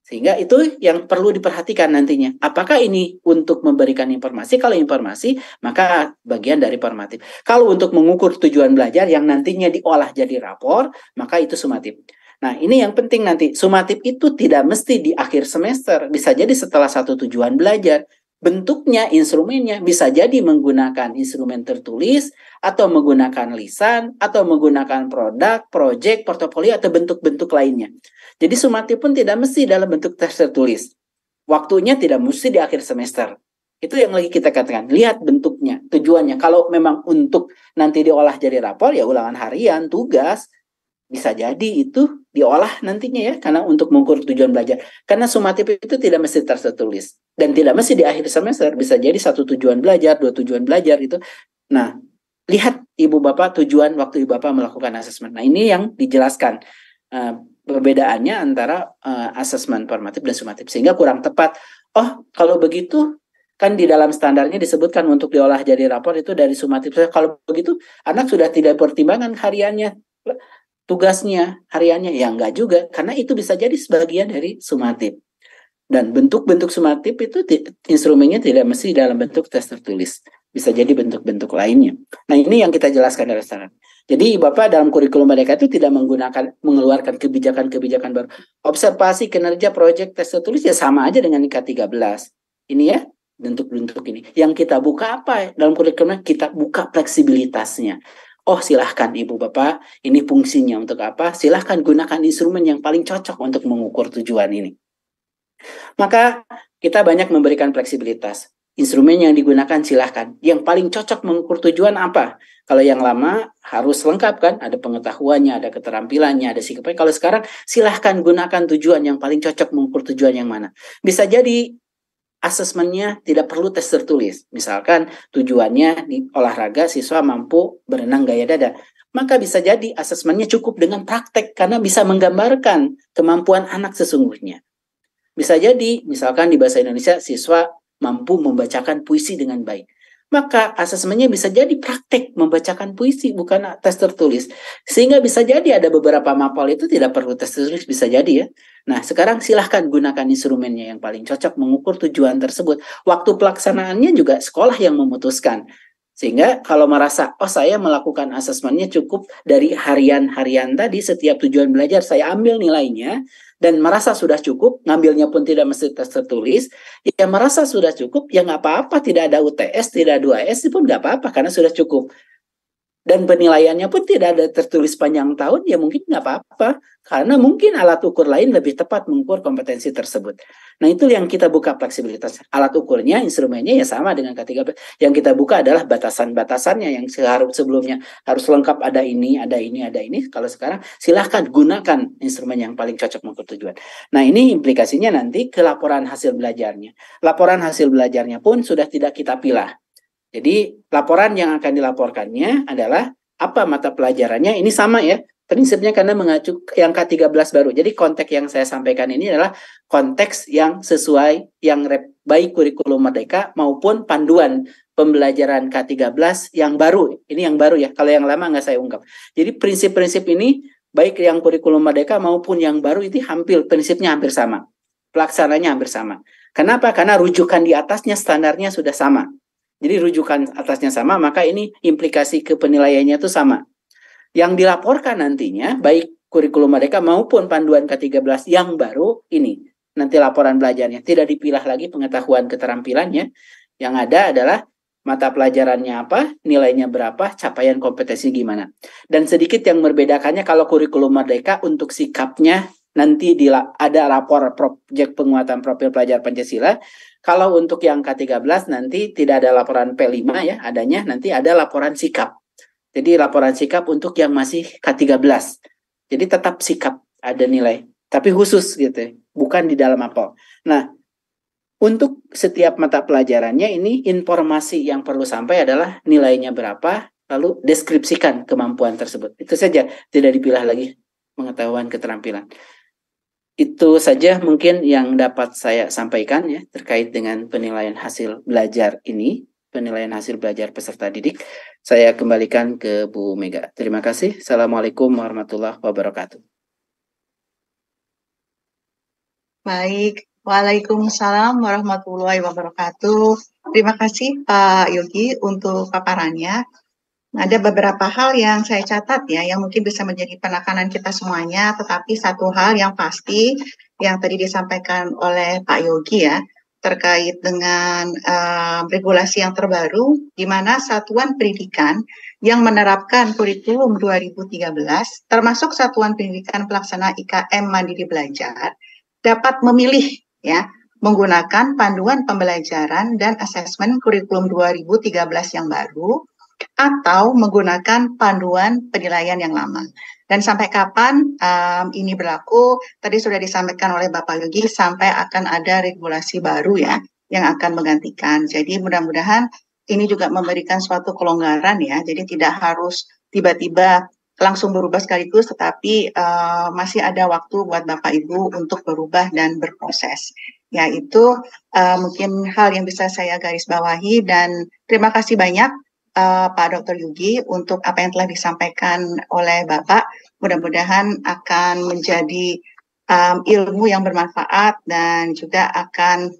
Sehingga itu yang perlu diperhatikan nantinya. Apakah ini untuk memberikan informasi? Kalau informasi, maka bagian dari formatif. Kalau untuk mengukur tujuan belajar yang nantinya diolah jadi rapor, maka itu sumatif. Nah, ini yang penting nanti. Sumatif itu tidak mesti di akhir semester. Bisa jadi setelah satu tujuan belajar. Bentuknya, instrumennya bisa jadi menggunakan instrumen tertulis, atau menggunakan lisan, atau menggunakan produk, project, portofolio, atau bentuk-bentuk lainnya. Jadi sumatif pun tidak mesti dalam bentuk tertulis. Waktunya tidak mesti di akhir semester. Itu yang lagi kita katakan. Lihat bentuknya, tujuannya. Kalau memang untuk nanti diolah jadi rapor, ya ulangan harian, tugas. Bisa jadi itu diolah nantinya ya, karena untuk mengukur tujuan belajar. Karena sumatif itu tidak mesti tertulis. Dan tidak mesti di akhir semester. Bisa jadi 1 tujuan belajar, 2 tujuan belajar itu. Nah, lihat Ibu Bapak tujuan waktu Ibu Bapak melakukan asesmen. Nah, ini yang dijelaskan perbedaannya antara asesmen formatif dan sumatif, sehingga kurang tepat. Oh, kalau begitu kan di dalam standarnya disebutkan untuk diolah jadi rapor itu dari sumatif. Kalau begitu anak sudah tidak pertimbangan hariannya, tugasnya hariannya, ya enggak juga, karena itu bisa jadi sebagian dari sumatif. Dan bentuk-bentuk sumatif itu instrumennya tidak mesti dalam bentuk tes tertulis, bisa jadi bentuk-bentuk lainnya. Nah, ini yang kita jelaskan dari standar. Jadi Bapak dalam kurikulum Merdeka itu tidak mengeluarkan kebijakan-kebijakan baru. Observasi kinerja proyek tes tertulis ya sama aja dengan IKA 13. Ini ya, bentuk-bentuk ini. Yang kita buka apa dalam kurikulumnya? Kita buka fleksibilitasnya. Oh, silahkan Ibu Bapak, ini fungsinya untuk apa? Silahkan gunakan instrumen yang paling cocok untuk mengukur tujuan ini. Maka kita banyak memberikan fleksibilitas. Instrumen yang digunakan silahkan. Yang paling cocok mengukur tujuan apa? Kalau yang lama harus lengkap kan? Ada pengetahuannya, ada keterampilannya, ada sikapnya. Kalau sekarang silahkan gunakan tujuan yang paling cocok mengukur tujuan yang mana. Bisa jadi asesmennya tidak perlu tes tertulis. Misalkan tujuannya di olahraga siswa mampu berenang gaya dada. Maka bisa jadi asesmennya cukup dengan praktek karena bisa menggambarkan kemampuan anak sesungguhnya. Bisa jadi, misalkan di bahasa Indonesia, siswa mampu membacakan puisi dengan baik. Maka asesmennya bisa jadi praktek membacakan puisi, bukan tes tertulis. Sehingga bisa jadi ada beberapa mapel itu tidak perlu tes tertulis, bisa jadi ya. Nah, sekarang silahkan gunakan instrumennya yang paling cocok mengukur tujuan tersebut. Waktu pelaksanaannya juga sekolah yang memutuskan. Sehingga kalau merasa, oh saya melakukan asesmennya cukup dari harian-harian tadi, setiap tujuan belajar saya ambil nilainya, dan merasa sudah cukup, ngambilnya pun tidak mesti tes tertulis, ya merasa sudah cukup, ya nggak apa-apa, tidak ada UTS, tidak ada 2S pun nggak apa-apa, karena sudah cukup. Dan penilaiannya pun tidak ada tertulis panjang tahun, ya mungkin nggak apa-apa. Karena mungkin alat ukur lain lebih tepat mengukur kompetensi tersebut. Nah, itu yang kita buka fleksibilitas. Alat ukurnya, instrumennya ya sama dengan K13. Yang kita buka adalah batasan-batasannya yang sebelumnya harus lengkap ada ini, ada ini, ada ini. Kalau sekarang silahkan gunakan instrumen yang paling cocok mengukur tujuan. Nah, ini implikasinya nanti ke laporan hasil belajarnya. Laporan hasil belajarnya pun sudah tidak kita pilih. Jadi laporan yang akan dilaporkannya adalah apa mata pelajarannya, ini sama ya. Prinsipnya karena mengacu yang K13 baru. Jadi konteks yang saya sampaikan ini adalah konteks yang sesuai, yang baik kurikulum Merdeka maupun panduan pembelajaran K13 yang baru. Ini yang baru ya, kalau yang lama nggak saya ungkap. Jadi prinsip-prinsip ini baik yang kurikulum Merdeka maupun yang baru itu prinsipnya hampir sama. Pelaksananya hampir sama. Kenapa? Karena rujukan di atasnya standarnya sudah sama. Jadi rujukan atasnya sama, maka ini implikasi ke penilaiannya itu sama. Yang dilaporkan nantinya, baik kurikulum Merdeka maupun panduan K13 yang baru ini. Nanti laporan belajarnya tidak dipilah lagi pengetahuan keterampilannya. Yang ada adalah mata pelajarannya apa, nilainya berapa, capaian kompetensi gimana. Dan sedikit yang membedakannya kalau kurikulum Merdeka untuk sikapnya nanti ada rapor proyek penguatan profil pelajar Pancasila. Kalau untuk yang K13 nanti tidak ada laporan P5 ya, adanya nanti ada laporan sikap. Jadi laporan sikap untuk yang masih K13. Jadi tetap sikap ada nilai, tapi khusus gitu, bukan di dalam mapel. Nah, untuk setiap mata pelajarannya ini informasi yang perlu sampai adalah nilainya berapa, lalu deskripsikan kemampuan tersebut. Itu saja, tidak dipilah lagi pengetahuan keterampilan. Itu saja mungkin yang dapat saya sampaikan ya terkait dengan penilaian hasil belajar ini, penilaian hasil belajar peserta didik. Saya kembalikan ke Bu Mega. Terima kasih. Assalamualaikum warahmatullahi wabarakatuh. Baik, Waalaikumsalam warahmatullahi wabarakatuh. Terima kasih Pak Yogi untuk paparannya. Ada beberapa hal yang saya catat ya, yang mungkin bisa menjadi penekanan kita semuanya, tetapi satu hal yang pasti yang tadi disampaikan oleh Pak Yogi ya, terkait dengan regulasi yang terbaru, di mana satuan pendidikan yang menerapkan kurikulum 2013, termasuk satuan pendidikan pelaksana IKM Mandiri Belajar, dapat memilih ya, menggunakan panduan pembelajaran dan asesmen kurikulum 2013 yang baru, atau menggunakan panduan penilaian yang lama. Dan sampai kapan ini berlaku, tadi sudah disampaikan oleh Bapak Yogi, sampai akan ada regulasi baru ya, yang akan menggantikan. Jadi mudah-mudahan ini juga memberikan suatu kelonggaran ya, jadi tidak harus tiba-tiba langsung berubah sekaligus, tetapi masih ada waktu buat Bapak Ibu untuk berubah dan berproses. Ya, itu mungkin hal yang bisa saya garis bawahi, dan terima kasih banyak Pak Dr. Yugi untuk apa yang telah disampaikan oleh Bapak. Mudah-mudahan akan menjadi ilmu yang bermanfaat dan juga akan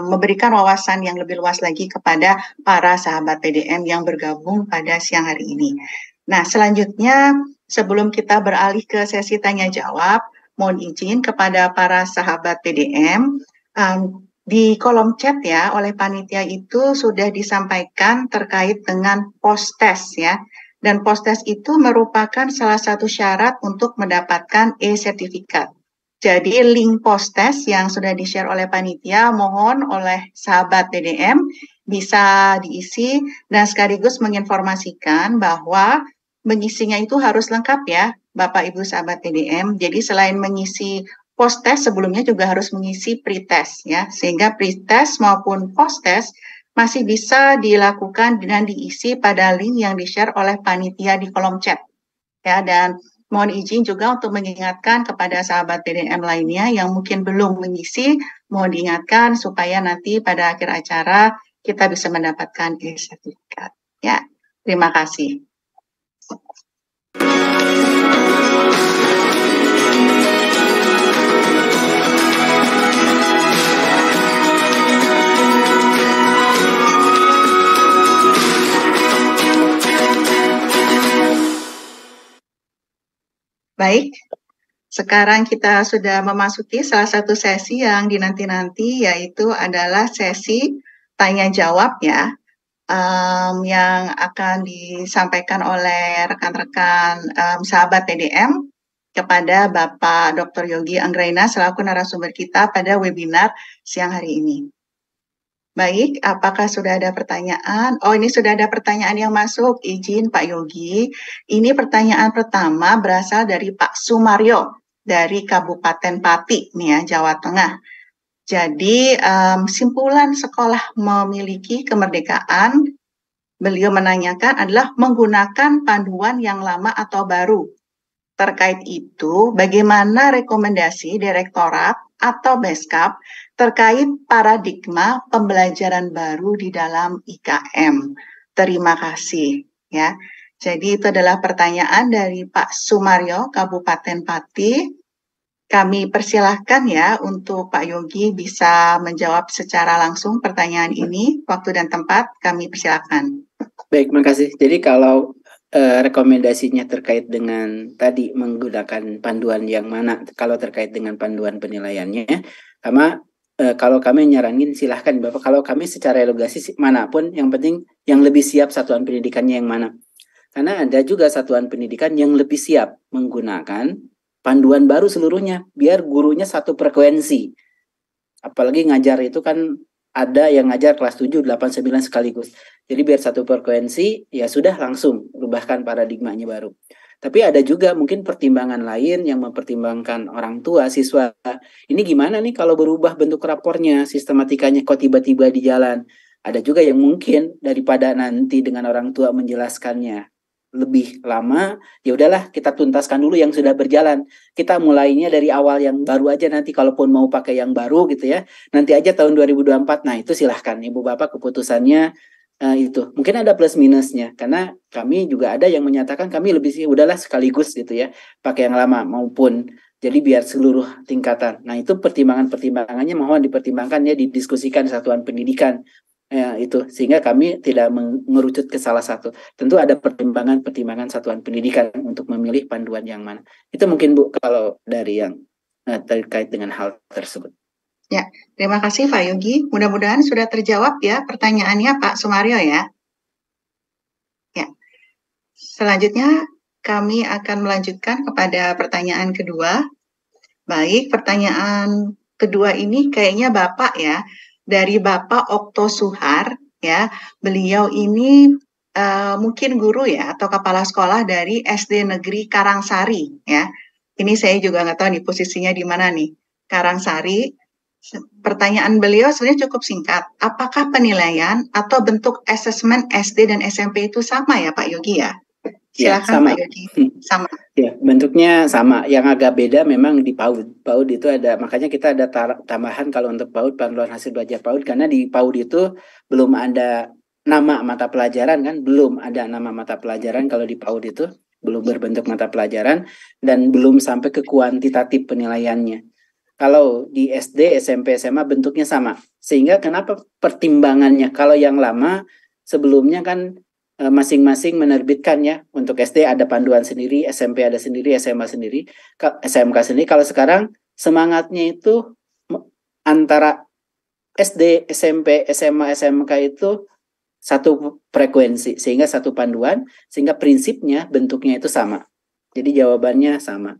memberikan wawasan yang lebih luas lagi kepada para sahabat PDM yang bergabung pada siang hari ini. Nah, selanjutnya sebelum kita beralih ke sesi tanya jawab, mohon izin kepada para sahabat PDM, di kolom chat ya oleh panitia itu sudah disampaikan terkait dengan post-test ya. Dan post-test itu merupakan salah satu syarat untuk mendapatkan e-sertifikat. Jadi link post-test yang sudah di-share oleh panitia, mohon oleh sahabat PDM bisa diisi dan sekaligus menginformasikan bahwa mengisinya itu harus lengkap ya, Bapak Ibu sahabat PDM. Jadi selain mengisi post-test, sebelumnya juga harus mengisi pre-test ya, sehingga pre-test maupun post-test masih bisa dilakukan dan diisi pada link yang di-share oleh panitia di kolom chat. Ya, dan mohon izin juga untuk mengingatkan kepada sahabat PDM lainnya yang mungkin belum mengisi, mohon diingatkan supaya nanti pada akhir acara kita bisa mendapatkan e-sertifikat. Ya, terima kasih. Baik, sekarang kita sudah memasuki salah satu sesi yang dinanti-nanti, yaitu adalah sesi tanya jawab ya, yang akan disampaikan oleh rekan-rekan sahabat PDM kepada Bapak Dr. Yogi Anggraina selaku narasumber kita pada webinar siang hari ini. Baik, apakah sudah ada pertanyaan? Oh, ini sudah ada pertanyaan yang masuk. Izin Pak Yogi. Ini pertanyaan pertama berasal dari Pak Sumaryo dari Kabupaten Pati, nih ya, Jawa Tengah. Jadi, simpulan sekolah memiliki kemerdekaan, beliau menanyakan adalah menggunakan panduan yang lama atau baru. Terkait itu, bagaimana rekomendasi Direktorat atau Beskap terkait paradigma pembelajaran baru di dalam IKM? Terima kasih ya. Jadi itu adalah pertanyaan dari Pak Sumaryo, Kabupaten Pati. Kami persilahkan ya untuk Pak Yogi bisa menjawab secara langsung pertanyaan ini. Waktu dan tempat kami persilahkan. Baik, makasih. Jadi kalau rekomendasinya terkait dengan tadi menggunakan panduan yang mana, kalau terkait dengan panduan penilaiannya, sama kalau kami nyaranin silahkan Bapak, kalau kami secara elogasi manapun, yang penting yang lebih siap satuan pendidikannya yang mana. Karena ada juga satuan pendidikan yang lebih siap menggunakan panduan baru seluruhnya, biar gurunya satu frekuensi. Apalagi ngajar itu kan ada yang ngajar kelas 7, 8, 9 sekaligus. Jadi biar satu frekuensi, ya sudah langsung rubahkan paradigmanya baru. Tapi ada juga mungkin pertimbangan lain yang mempertimbangkan orang tua, siswa. Ini gimana nih kalau berubah bentuk rapornya, sistematikanya kok tiba-tiba di jalan. Ada juga yang mungkin daripada nanti dengan orang tua menjelaskannya lebih lama, ya udahlah kita tuntaskan dulu yang sudah berjalan. Kita mulainya dari awal yang baru aja, nanti kalaupun mau pakai yang baru gitu ya, nanti aja tahun 2024. Nah itu silahkan Ibu Bapak keputusannya itu. Mungkin ada plus minusnya, karena kami juga ada yang menyatakan kami lebih sih udahlah sekaligus gitu ya, pakai yang lama maupun jadi biar seluruh tingkatan. Nah itu pertimbangannya mohon dipertimbangkan ya, didiskusikan satuan pendidikan. Ya, itu sehingga kami tidak mengerucut ke salah satu. Tentu ada pertimbangan satuan pendidikan untuk memilih panduan yang mana. Itu mungkin Bu kalau dari yang terkait dengan hal tersebut. Ya, terima kasih Pak Yogi. Mudah-mudahan sudah terjawab ya pertanyaannya Pak Sumaryo ya. Ya. Selanjutnya kami akan melanjutkan kepada pertanyaan kedua. Baik, pertanyaan kedua ini kayaknya Bapak ya, dari Bapak Okto Suhar ya. Beliau ini mungkin guru ya atau kepala sekolah dari SD Negeri Karangsari ya. Ini saya juga nggak tahu nih posisinya di mana nih. Karangsari. Pertanyaan beliau sebenarnya cukup singkat. Apakah penilaian atau bentuk asesmen SD dan SMP itu sama ya Pak Yogi ya? Ya, Silakan sama. Pak Yogi. Sama. Ya, bentuknya sama. Yang agak beda memang di PAUD. PAUD itu ada, makanya kita ada tambahan kalau untuk PAUD, panduan hasil belajar PAUD, karena di PAUD itu belum ada nama mata pelajaran kan, belum ada nama mata pelajaran kalau di PAUD itu, belum berbentuk mata pelajaran, dan belum sampai ke kuantitatif penilaiannya. Kalau di SD, SMP, SMA bentuknya sama. Sehingga kenapa pertimbangannya, kalau yang lama sebelumnya kan masing-masing menerbitkan ya. Untuk SD ada panduan sendiri, SMP ada sendiri, SMA sendiri, SMK sendiri. Kalau sekarang semangatnya itu antara SD, SMP, SMA, SMK itu satu frekuensi, sehingga satu panduan, sehingga prinsipnya bentuknya itu sama. Jadi jawabannya sama.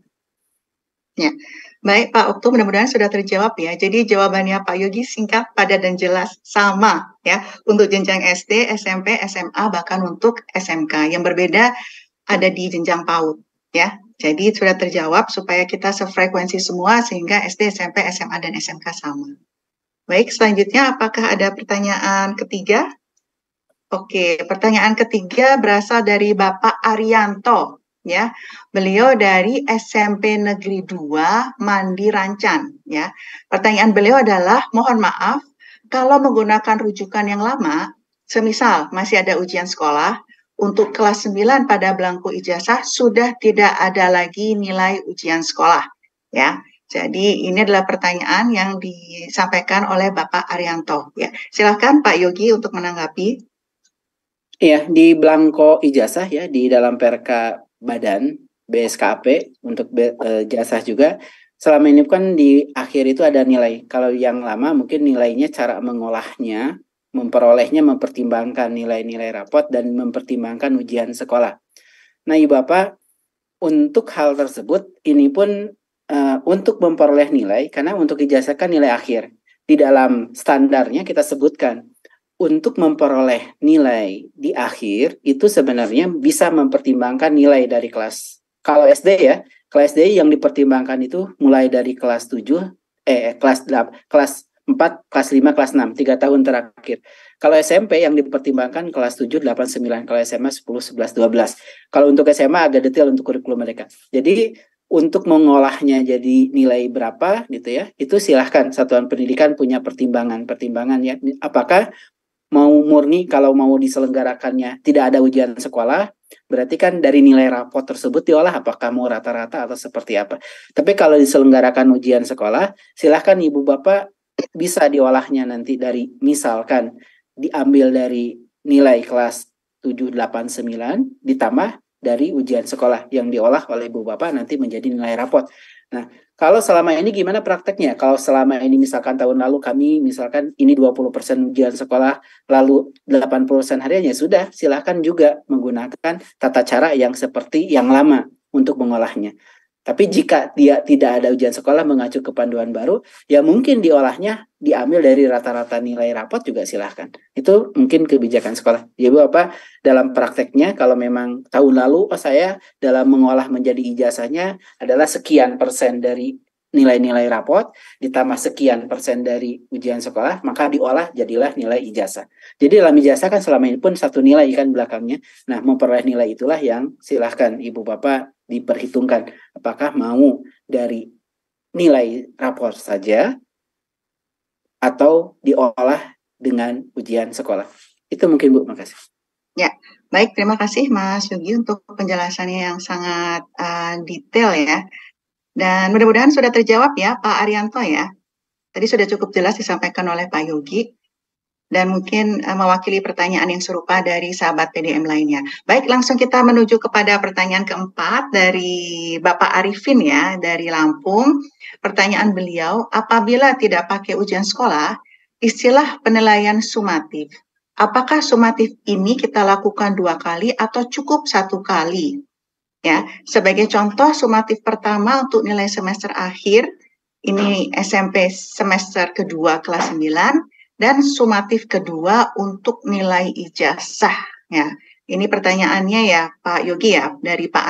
Ya, baik Pak Okto, mudah-mudahan sudah terjawab ya. Jadi jawabannya Pak Yogi singkat, padat dan jelas, sama ya untuk jenjang SD, SMP, SMA, bahkan untuk SMK. Yang berbeda ada di jenjang PAUD ya. Jadi sudah terjawab supaya kita sefrekuensi semua sehingga SD, SMP, SMA, dan SMK sama. Baik, selanjutnya apakah ada pertanyaan ketiga? Oke, pertanyaan ketiga berasal dari Bapak Arianto ya. Beliau dari SMP Negeri 2 Mandi Rancan ya. Pertanyaan beliau adalah, mohon maaf kalau menggunakan rujukan yang lama, semisal masih ada ujian sekolah, untuk kelas 9 pada belangku ijazah sudah tidak ada lagi nilai ujian sekolah ya. Jadi ini adalah pertanyaan yang disampaikan oleh Bapak Arianto ya. Silakan Pak Yogi untuk menanggapi. Iya, di belangko ijazah ya, di dalam PRK Badan BSKP untuk ijazah juga. Selama ini kan di akhir itu ada nilai. Kalau yang lama mungkin nilainya cara mengolahnya, memperolehnya, mempertimbangkan nilai-nilai rapot dan mempertimbangkan ujian sekolah. Nah, Ibu Bapak, untuk hal tersebut ini pun untuk memperoleh nilai, karena untuk ijazah kan nilai akhir. Di dalam standarnya kita sebutkan untuk memperoleh nilai di akhir itu sebenarnya bisa mempertimbangkan nilai dari kelas. Kalau SD ya, kelas SD yang dipertimbangkan itu mulai dari kelas 7, kelas 4, kelas 5, kelas 6, 3 tahun terakhir. Kalau SMP yang dipertimbangkan kelas 7, 8, 9, kalau SMA 10, 11, 12. Kalau untuk SMA agak detail untuk kurikulum mereka. Jadi untuk mengolahnya jadi nilai berapa gitu ya, itu silahkan satuan pendidikan punya pertimbangan ya. Apakah mau murni kalau mau diselenggarakannya tidak ada ujian sekolah, berarti kan dari nilai rapot tersebut diolah apakah mau rata-rata atau seperti apa. Tapi kalau diselenggarakan ujian sekolah, silahkan Ibu Bapak bisa diolahnya nanti dari, misalkan diambil dari nilai kelas 7, 8, 9 ditambah dari ujian sekolah yang diolah oleh Ibu Bapak nanti menjadi nilai rapot. Nah, kalau selama ini gimana prakteknya? Kalau selama ini misalkan tahun lalu kami misalkan ini 20% ujian sekolah, lalu 80% hariannya, sudah silahkan juga menggunakan tata cara yang seperti yang lama untuk mengolahnya. Tapi jika dia tidak ada ujian sekolah mengacu ke panduan baru, ya mungkin diolahnya diambil dari rata-rata nilai rapot juga silahkan. Itu mungkin kebijakan sekolah. Ya Bu, apa dalam prakteknya kalau memang tahun lalu saya dalam mengolah menjadi ijazahnya adalah sekian persen dari nilai-nilai rapot ditambah sekian persen dari ujian sekolah, maka diolah jadilah nilai ijazah. Jadi dalam ijazah kan selama ini pun satu nilai kan belakangnya. Nah, memperoleh nilai itulah yang silahkan Ibu Bapak diperhitungkan apakah mau dari nilai rapor saja atau diolah dengan ujian sekolah. Itu mungkin Bu, makasih. Ya, baik, terima kasih Mas Yogi untuk penjelasannya yang sangat detail ya. Dan mudah-mudahan sudah terjawab ya Pak Arianto ya. Tadi sudah cukup jelas disampaikan oleh Pak Yogi. Dan mungkin mewakili pertanyaan yang serupa dari sahabat PDM lainnya. Baik, langsung kita menuju kepada pertanyaan keempat dari Bapak Arifin ya, dari Lampung. Pertanyaan beliau, apabila tidak pakai ujian sekolah, istilah penilaian sumatif, apakah sumatif ini kita lakukan 2 kali atau cukup 1 kali? Ya, sebagai contoh sumatif pertama untuk nilai semester akhir, ini SMP semester kedua kelas 9, dan sumatif kedua untuk nilai ijazah. Ya, ini pertanyaannya ya Pak Yogi ya, dari Pak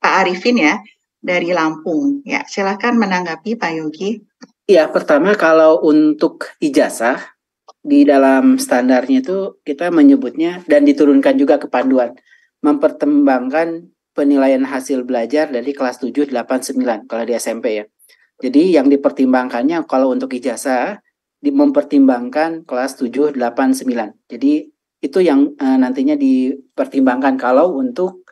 Arifin ya, dari Lampung. Ya, silakan menanggapi Pak Yogi. Ya, pertama kalau untuk ijazah di dalam standarnya itu kita menyebutnya dan diturunkan juga ke panduan mempertimbangkan penilaian hasil belajar dari kelas 7, 8, 9 kalau di SMP ya. Jadi yang dipertimbangkannya kalau untuk ijazah mempertimbangkan kelas 7, 8, 9. Jadi itu yang nantinya dipertimbangkan kalau untuk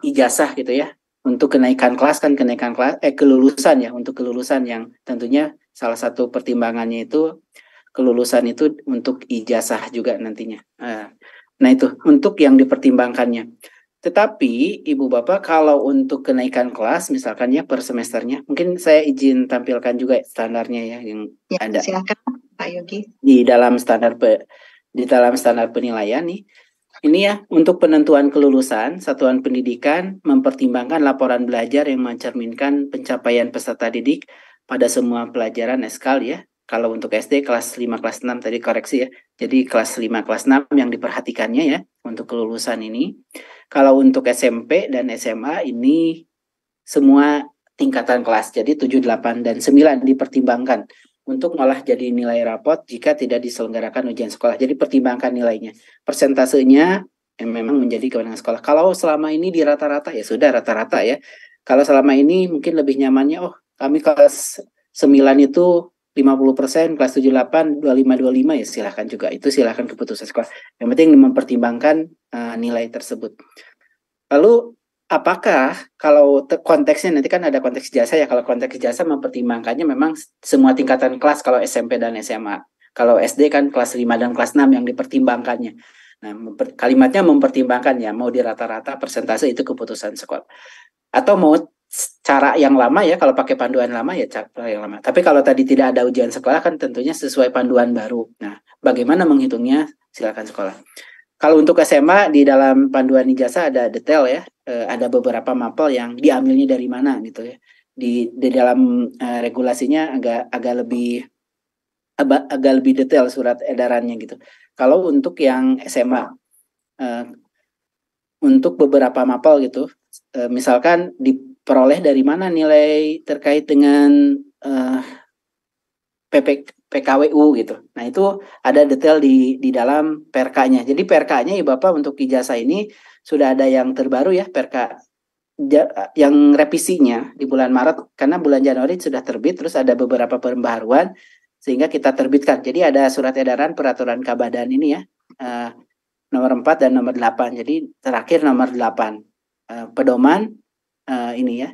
ijazah gitu ya. Untuk kenaikan kelas kan kelulusan ya, untuk kelulusan yang tentunya salah satu pertimbangannya itu kelulusan itu untuk ijazah juga nantinya. Nah itu untuk yang dipertimbangkannya. Tetapi Ibu Bapak kalau untuk kenaikan kelas misalkan ya per semesternya, mungkin saya izin tampilkan juga standarnya ya yang Ya, ada silakan Pak Yogi. di dalam standar penilaian nih. Ini ya, untuk penentuan kelulusan, satuan pendidikan mempertimbangkan laporan belajar yang mencerminkan pencapaian peserta didik pada semua pelajaran eskal ya. Kalau untuk SD kelas 5, kelas 6 tadi koreksi ya. Jadi kelas 5, kelas 6 yang diperhatikannya ya untuk kelulusan ini. Kalau untuk SMP dan SMA ini semua tingkatan kelas. Jadi 7, 8, dan 9 dipertimbangkan untuk malah jadi nilai rapot jika tidak diselenggarakan ujian sekolah. Jadi pertimbangkan nilainya. Persentasenya yang memang menjadi kewenangan sekolah. Kalau selama ini di rata-rata ya sudah rata-rata ya. Kalau selama ini mungkin lebih nyamannya kami kelas 9 itu 50%, kelas 7, 8, 25, 25 ya silahkan juga. Itu silahkan keputusan sekolah. Yang penting mempertimbangkan nilai tersebut. Lalu apakah kalau konteksnya nanti kan ada konteks jasa ya, kalau konteks jasa mempertimbangkannya memang semua tingkatan kelas kalau SMP dan SMA. Kalau SD kan kelas 5 dan kelas 6 yang dipertimbangkannya. Nah, kalimatnya mempertimbangkan ya, mau di rata-rata persentase itu keputusan sekolah. Atau mau cara yang lama ya, kalau pakai panduan lama ya cara yang lama. Tapi kalau tadi tidak ada ujian sekolah kan tentunya sesuai panduan baru. Nah, bagaimana menghitungnya? Silakan sekolah. Kalau untuk SMA di dalam panduan ijazah ada detail ya, ada beberapa mapel yang diambilnya dari mana gitu ya. Di dalam regulasinya agak lebih detail surat edarannya gitu. Kalau untuk yang SMA untuk beberapa mapel gitu, misalkan diperoleh dari mana nilai terkait dengan PKWU gitu. Nah itu ada detail di dalam PRK-nya. Jadi PRK-nya ya Bapak untuk ijazah ini sudah ada yang terbaru ya PRK yang revisinya di bulan Maret karena bulan Januari sudah terbit terus ada beberapa pembaharuan sehingga kita terbitkan. Jadi ada surat edaran peraturan Kabadan ini ya nomor 4 dan nomor 8. Jadi terakhir nomor 8 pedoman ini ya.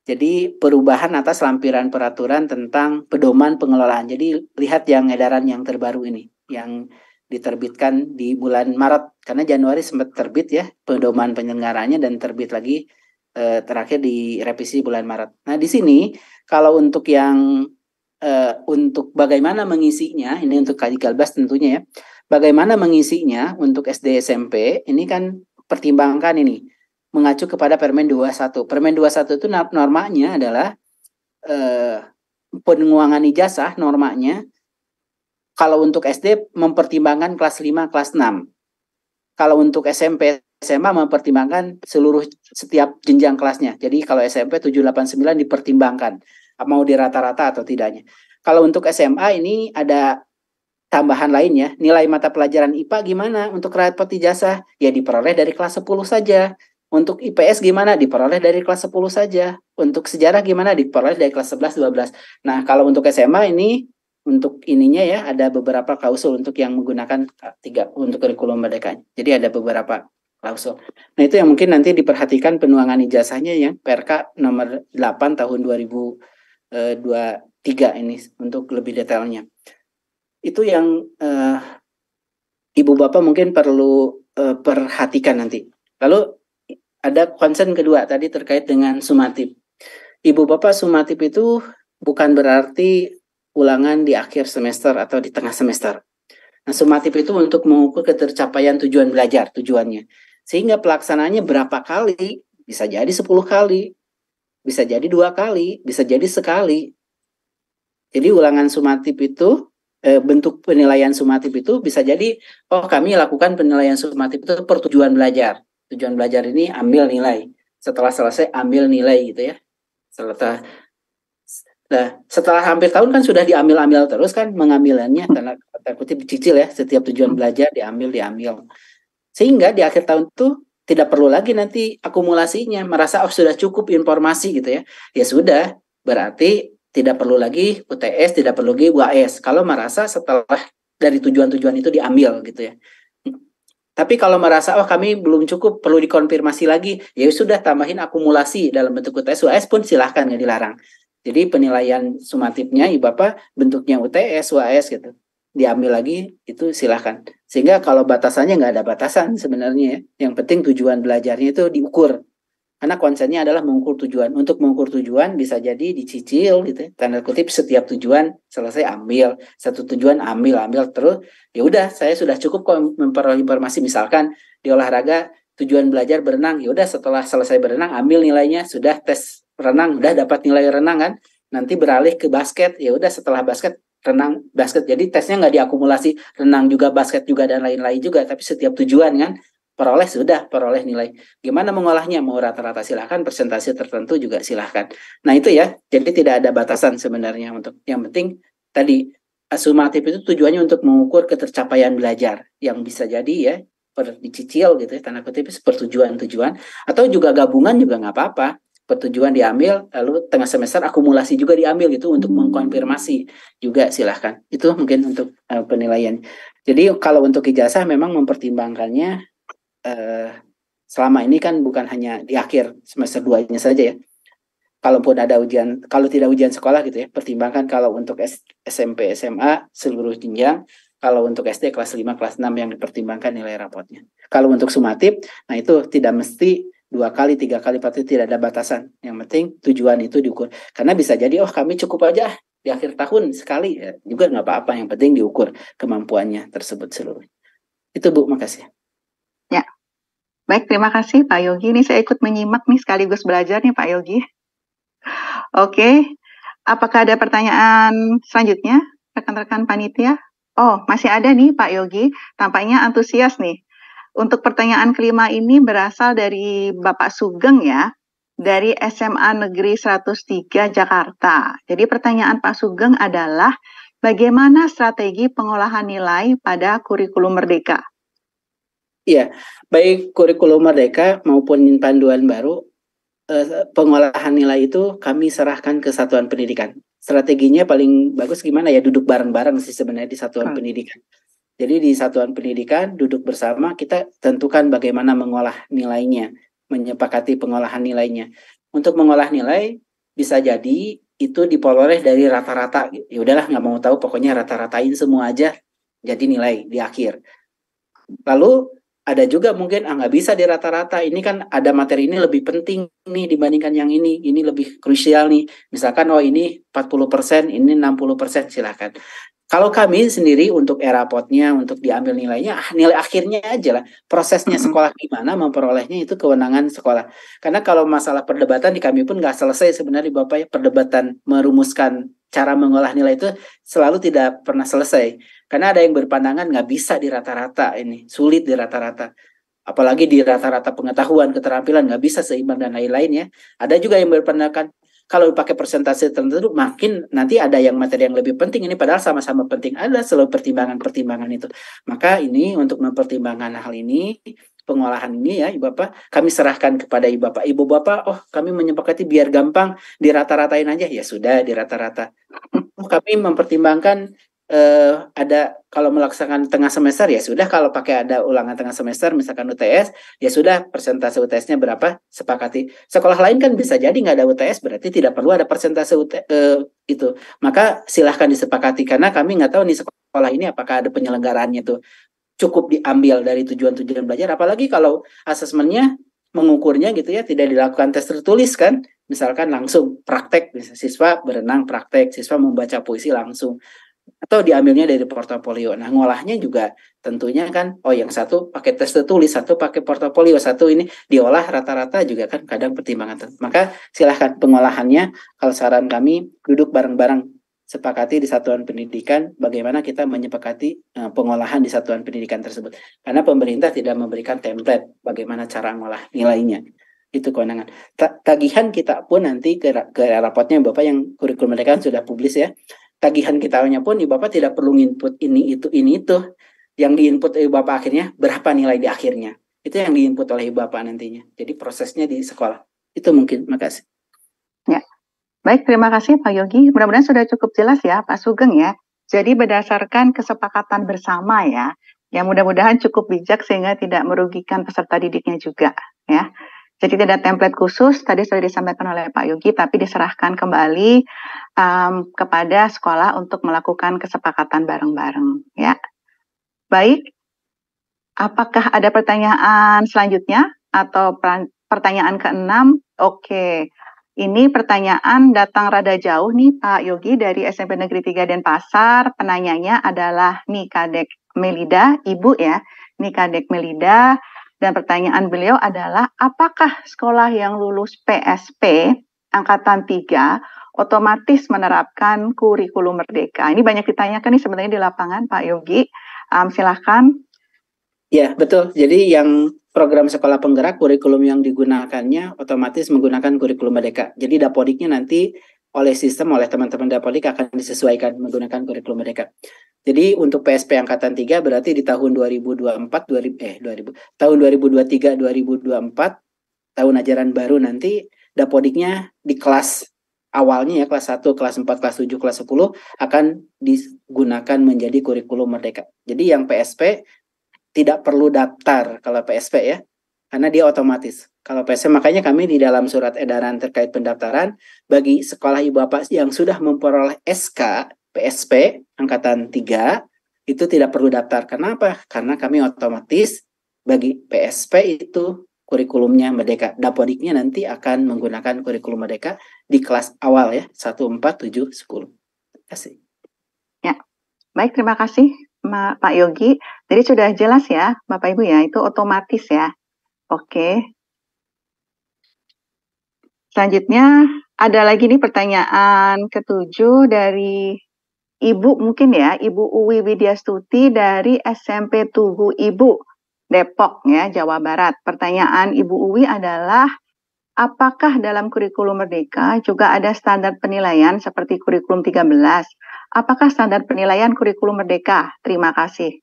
Jadi perubahan atas lampiran peraturan tentang pedoman pengelolaan. Jadi lihat yang edaran yang terbaru ini, yang diterbitkan di bulan Maret. Karena Januari sempat terbit ya pedoman penyelenggaranya dan terbit lagi terakhir di revisi bulan Maret. Nah di sini kalau untuk yang untuk bagaimana mengisinya, ini untuk K13 tentunya ya. Bagaimana mengisinya untuk SD SMP, ini kan pertimbangkan ini mengacu kepada Permen 21. Permen 21 itu normanya adalah penguangan ijazah normanya kalau untuk SD mempertimbangkan kelas 5, kelas 6. Kalau untuk SMP, SMA mempertimbangkan seluruh setiap jenjang kelasnya. Jadi kalau SMP 7, 8, 9 dipertimbangkan mau di rata-rata atau tidaknya. Kalau untuk SMA ini ada tambahan lain ya, nilai mata pelajaran IPA gimana untuk rapot ijazah? Ya diperoleh dari kelas 10 saja. Untuk IPS gimana? Diperoleh dari kelas 10 saja. Untuk sejarah gimana? Diperoleh dari kelas 11, 12. Nah, kalau untuk SMA ini, untuk ininya ya, ada beberapa klausul untuk yang menggunakan 3 untuk kurikulum merdeka. Jadi ada beberapa klausul. Nah, itu yang mungkin nanti diperhatikan penuangan ijazahnya ya, PRK nomor 8 tahun 2023 ini untuk lebih detailnya. Itu yang Ibu Bapak mungkin perlu perhatikan nanti. Lalu ada concern kedua tadi terkait dengan sumatif. Ibu Bapak sumatif itu bukan berarti ulangan di akhir semester atau di tengah semester. Nah, sumatif itu untuk mengukur ketercapaian tujuan belajar, tujuannya. Sehingga pelaksanaannya berapa kali, bisa jadi 10 kali, bisa jadi 2 kali, bisa jadi sekali. Jadi ulangan sumatif itu bentuk penilaian sumatif itu bisa jadi kami lakukan penilaian sumatif itu per tujuan belajar. Tujuan belajar ini ambil nilai. Setelah selesai ambil nilai gitu ya. Nah, setelah hampir tahun kan sudah diambil-ambil terus kan, mengambilannya tanda kutip dicicil ya, setiap tujuan belajar diambil. Sehingga di akhir tahun tuh tidak perlu lagi nanti akumulasinya, merasa oh sudah cukup informasi gitu ya. Ya sudah, berarti tidak perlu lagi UTS, tidak perlu lagi UAS. Kalau merasa setelah dari tujuan-tujuan itu diambil gitu ya. Tapi kalau merasa oh kami belum cukup, perlu dikonfirmasi lagi, ya sudah tambahin akumulasi dalam bentuk UTS, UAS pun silahkan, nggak dilarang. Jadi penilaian sumatifnya Ibu Bapak bentuknya UTS, UAS gitu. Diambil lagi itu silahkan. Sehingga kalau batasannya nggak ada batasan sebenarnya ya. Yang penting tujuan belajarnya itu diukur. Karena konsennya adalah mengukur tujuan. Untuk mengukur tujuan bisa jadi dicicil gitu ya. Tanda kutip setiap tujuan selesai ambil. Satu tujuan ambil terus. Ya udah saya sudah cukup kok memperoleh informasi. Misalkan di olahraga tujuan belajar berenang. Ya udah setelah selesai berenang ambil nilainya. Sudah tes renang, udah dapat nilai renang kan. Nanti beralih ke basket. Ya udah setelah basket renang basket. Jadi tesnya nggak diakumulasi renang juga basket juga dan lain-lain juga. Tapi setiap tujuan kan peroleh nilai. Gimana mengolahnya? Mau rata-rata silahkan, persentase tertentu juga silahkan. Nah itu ya, jadi tidak ada batasan sebenarnya untuk yang penting tadi sumatif itu tujuannya untuk mengukur ketercapaian belajar yang bisa jadi ya dicicil gitu ya, tanda kutip pertujuan-tujuan atau juga gabungan juga nggak apa-apa. Pertujuan diambil, lalu tengah semester akumulasi juga diambil gitu untuk mengkonfirmasi juga silahkan. Itu mungkin untuk penilaian. Jadi kalau untuk ijazah memang mempertimbangkannya selama ini kan bukan hanya di akhir semester 2-nya saja ya. Kalaupun ada ujian, kalau tidak ujian sekolah gitu ya, pertimbangkan kalau untuk SMP, SMA seluruh jenjang, kalau untuk SD kelas 5, kelas 6 yang dipertimbangkan nilai rapotnya. Kalau untuk sumatif, nah itu tidak mesti 2 kali, 3 kali, pasti tidak ada batasan. Yang penting tujuan itu diukur. Karena bisa jadi, oh kami cukup aja di akhir tahun sekali, ya, juga nggak apa-apa. Yang penting diukur kemampuannya tersebut seluruhnya. Itu Bu, makasih. Ya, baik, terima kasih Pak Yogi. Ini saya ikut menyimak nih sekaligus belajar nih Pak Yogi. Oke, apakah ada pertanyaan selanjutnya rekan-rekan panitia? Oh, masih ada nih Pak Yogi, tampaknya antusias nih. Untuk pertanyaan kelima ini berasal dari Bapak Sugeng ya, dari SMA Negeri 103 Jakarta. Jadi pertanyaan Pak Sugeng adalah, bagaimana strategi pengolahan nilai pada kurikulum Merdeka? Iya, baik kurikulum Merdeka maupun panduan baru, pengolahan nilai itu kami serahkan ke satuan pendidikan. Strateginya paling bagus gimana ya, duduk bareng-bareng sih sebenarnya di satuan pendidikan. Jadi di satuan pendidikan duduk bersama, kita tentukan bagaimana mengolah nilainya, menyepakati pengolahan nilainya. Untuk mengolah nilai bisa jadi itu diperoleh dari rata-rata. Ya udahlah nggak mau tahu, pokoknya rata-ratain semua aja jadi nilai di akhir. Lalu ada juga mungkin nggak bisa di rata-rata, ini kan ada materi ini lebih penting nih dibandingkan yang ini lebih krusial nih. Misalkan oh ini 40%, ini 60%, silakan. Kalau kami sendiri untuk rapotnya, untuk diambil nilainya, nilai akhirnya aja lah. Prosesnya sekolah gimana memperolehnya itu kewenangan sekolah. Karena kalau masalah perdebatan di kami pun nggak selesai sebenarnya Bapak ya, perdebatan merumuskan cara mengolah nilai itu selalu tidak pernah selesai. Karena ada yang berpandangan nggak bisa di rata-rata ini, sulit di rata-rata. Apalagi di rata-rata pengetahuan, keterampilan nggak bisa seimbang dan lain-lain ya. Ada juga yang berpandangan kalau pakai persentase tertentu makin nanti ada yang materi yang lebih penting, ini padahal sama-sama penting, ada selalu pertimbangan-pertimbangan itu. Maka ini untuk mempertimbangkan hal ini, pengolahan ini ya Ibu Bapak, kami serahkan kepada Ibu Bapak. Ibu Bapak, oh kami menyepakati biar gampang dirata-ratain aja, ya sudah dirata-rata. Oh, kami mempertimbangkan ada kalau melaksanakan tengah semester ya sudah, kalau pakai ada ulangan tengah semester misalkan UTS ya sudah, persentase UTS-nya berapa sepakati. Sekolah lain kan bisa jadi nggak ada UTS, berarti tidak perlu ada persentase itu. Maka silahkan disepakati, karena kami nggak tahu nih sekolah ini apakah ada penyelenggaraannya tuh cukup diambil dari tujuan-tujuan belajar, apalagi kalau asesmennya mengukurnya gitu ya tidak dilakukan tes tertulis kan, misalkan langsung praktek, siswa berenang praktek, siswa membaca puisi langsung, atau diambilnya dari portofolio. Nah, ngolahnya juga tentunya kan, oh yang satu pakai tes tertulis, satu pakai portofolio, satu ini diolah rata-rata juga kan kadang pertimbangan. Maka silahkan pengolahannya, kalau saran kami duduk bareng-bareng, sepakati di satuan pendidikan bagaimana kita menyepakati pengolahan di satuan pendidikan tersebut. Karena pemerintah tidak memberikan template bagaimana cara mengolah nilainya. Itu kewenangan. Tagihan kita pun nanti ke rapotnya Bapak yang kurikulum merdeka kan sudah publis ya. Tagihan kitanya pun Bapak tidak perlu input ini itu. Yang diinput oleh Bapak akhirnya berapa nilai di akhirnya. Itu yang diinput oleh Bapak nantinya. Jadi prosesnya di sekolah. Itu mungkin. Makasih. Ya. Baik, terima kasih Pak Yogi. Mudah-mudahan sudah cukup jelas ya Pak Sugeng ya. Jadi berdasarkan kesepakatan bersama ya, yang mudah-mudahan cukup bijak sehingga tidak merugikan peserta didiknya juga ya. Jadi tidak template khusus, tadi sudah disampaikan oleh Pak Yogi, tapi diserahkan kembali kepada sekolah untuk melakukan kesepakatan bareng-bareng ya. Baik, apakah ada pertanyaan selanjutnya atau pertanyaan ke-6? Oke. Ini pertanyaan datang rada jauh nih Pak Yogi dari SMP Negeri 3 Denpasar. Penanyanya adalah Nikadek Melida, Ibu ya, Nikadek Melida. Dan pertanyaan beliau adalah, apakah sekolah yang lulus PSP Angkatan 3 otomatis menerapkan kurikulum merdeka? Ini banyak ditanyakan nih sebenarnya di lapangan Pak Yogi. Silahkan. Ya, betul. Jadi yang program sekolah penggerak, kurikulum yang digunakannya otomatis menggunakan kurikulum merdeka. Jadi dapodiknya nanti oleh teman-teman dapodik akan disesuaikan menggunakan kurikulum merdeka. Jadi untuk PSP Angkatan 3 berarti di tahun 2023 2024 tahun ajaran baru nanti dapodiknya di kelas awalnya ya, kelas 1, kelas 4, kelas 7, kelas 10 akan digunakan menjadi kurikulum merdeka. Jadi yang PSP tidak perlu daftar kalau PSP ya, karena dia otomatis. Kalau PSP, makanya kami di dalam surat edaran terkait pendaftaran bagi sekolah ibu bapak yang sudah memperoleh SK PSP Angkatan 3 itu tidak perlu daftar. Kenapa? Karena kami otomatis bagi PSP itu kurikulumnya merdeka. Dapodiknya nanti akan menggunakan kurikulum merdeka di kelas awal ya, 1, 4, 7, 10. Terima kasih. Ya, baik, terima kasih Pak Yogi. Jadi sudah jelas ya Bapak Ibu ya, itu otomatis ya. Oke. Selanjutnya ada lagi nih pertanyaan ke-7 dari Ibu mungkin ya, Ibu Uwi Widyastuti dari SMP Tugu Ibu, Depok ya, Jawa Barat. Pertanyaan Ibu Uwi adalah, apakah dalam kurikulum merdeka juga ada standar penilaian seperti kurikulum 13? Apakah standar penilaian kurikulum merdeka? Terima kasih.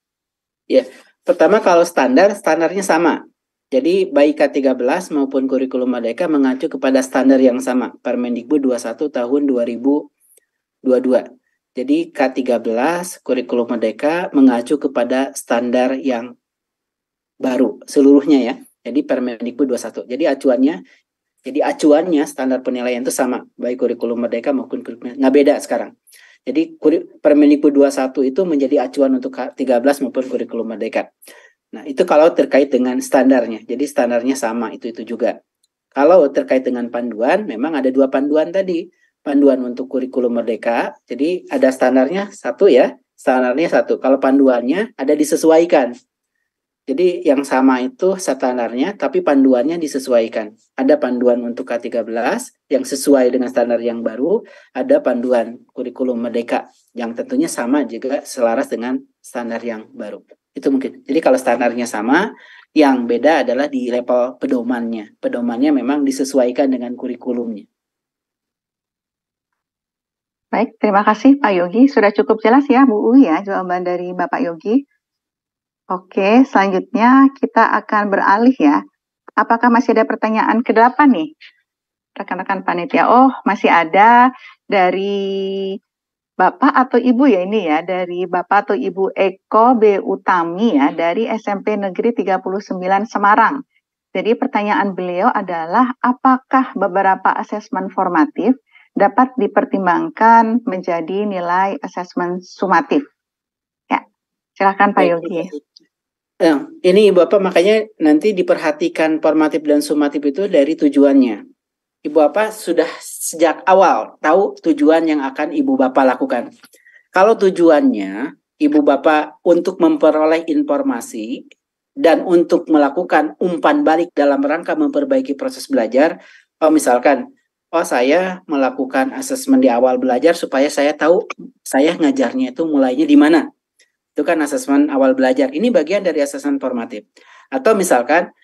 Ya, pertama kalau standarnya sama. Jadi baik K13 maupun kurikulum merdeka mengacu kepada standar yang sama, Permendikbud 21 tahun 2022. Jadi K13 kurikulum merdeka mengacu kepada standar yang baru seluruhnya ya. Jadi Permendikbud 21. Jadi acuannya standar penilaian itu sama, baik kurikulum merdeka maupun kurikulum nggak beda sekarang. Jadi Permendikbud 21 itu menjadi acuan untuk K13 maupun kurikulum merdeka. Nah, itu kalau terkait dengan standarnya. Jadi standarnya sama, itu juga. Kalau terkait dengan panduan, memang ada 2 panduan tadi. Panduan untuk kurikulum merdeka, jadi ada standarnya 1 ya. Standarnya 1. Kalau panduannya ada disesuaikan. Jadi yang sama itu standarnya, tapi panduannya disesuaikan. Ada panduan untuk K13 yang sesuai dengan standar yang baru, ada panduan kurikulum merdeka yang tentunya sama juga selaras dengan standar yang baru. Itu mungkin. Jadi kalau standarnya sama, yang beda adalah di level pedomannya. Pedomannya memang disesuaikan dengan kurikulumnya. Baik, terima kasih Pak Yogi. Sudah cukup jelas ya Bu Uwi ya jawaban dari Bapak Yogi. Oke, selanjutnya kita akan beralih ya. Apakah masih ada pertanyaan ke-8 nih? Rekan-rekan panitia. Oh, masih ada dari Bapak atau Ibu ya ini ya, dari Bapak atau Ibu Eko B. Utami ya, dari SMP Negeri 39 Semarang. Jadi pertanyaan beliau adalah, apakah beberapa asesmen formatif dapat dipertimbangkan menjadi nilai asesmen sumatif? Ya, silakan Pak Yogi. Ini Bapak makanya nanti diperhatikan formatif dan sumatif itu dari tujuannya. Ibu Bapak sudah sejak awal tahu tujuan yang akan Ibu Bapak lakukan. Kalau tujuannya Ibu Bapak untuk memperoleh informasi dan untuk melakukan umpan balik dalam rangka memperbaiki proses belajar, misalkan, saya melakukan asesmen di awal belajar supaya saya tahu saya ngajarnya itu mulainya di mana. Itu kan asesmen awal belajar. Ini bagian dari asesmen formatif. Atau misalkan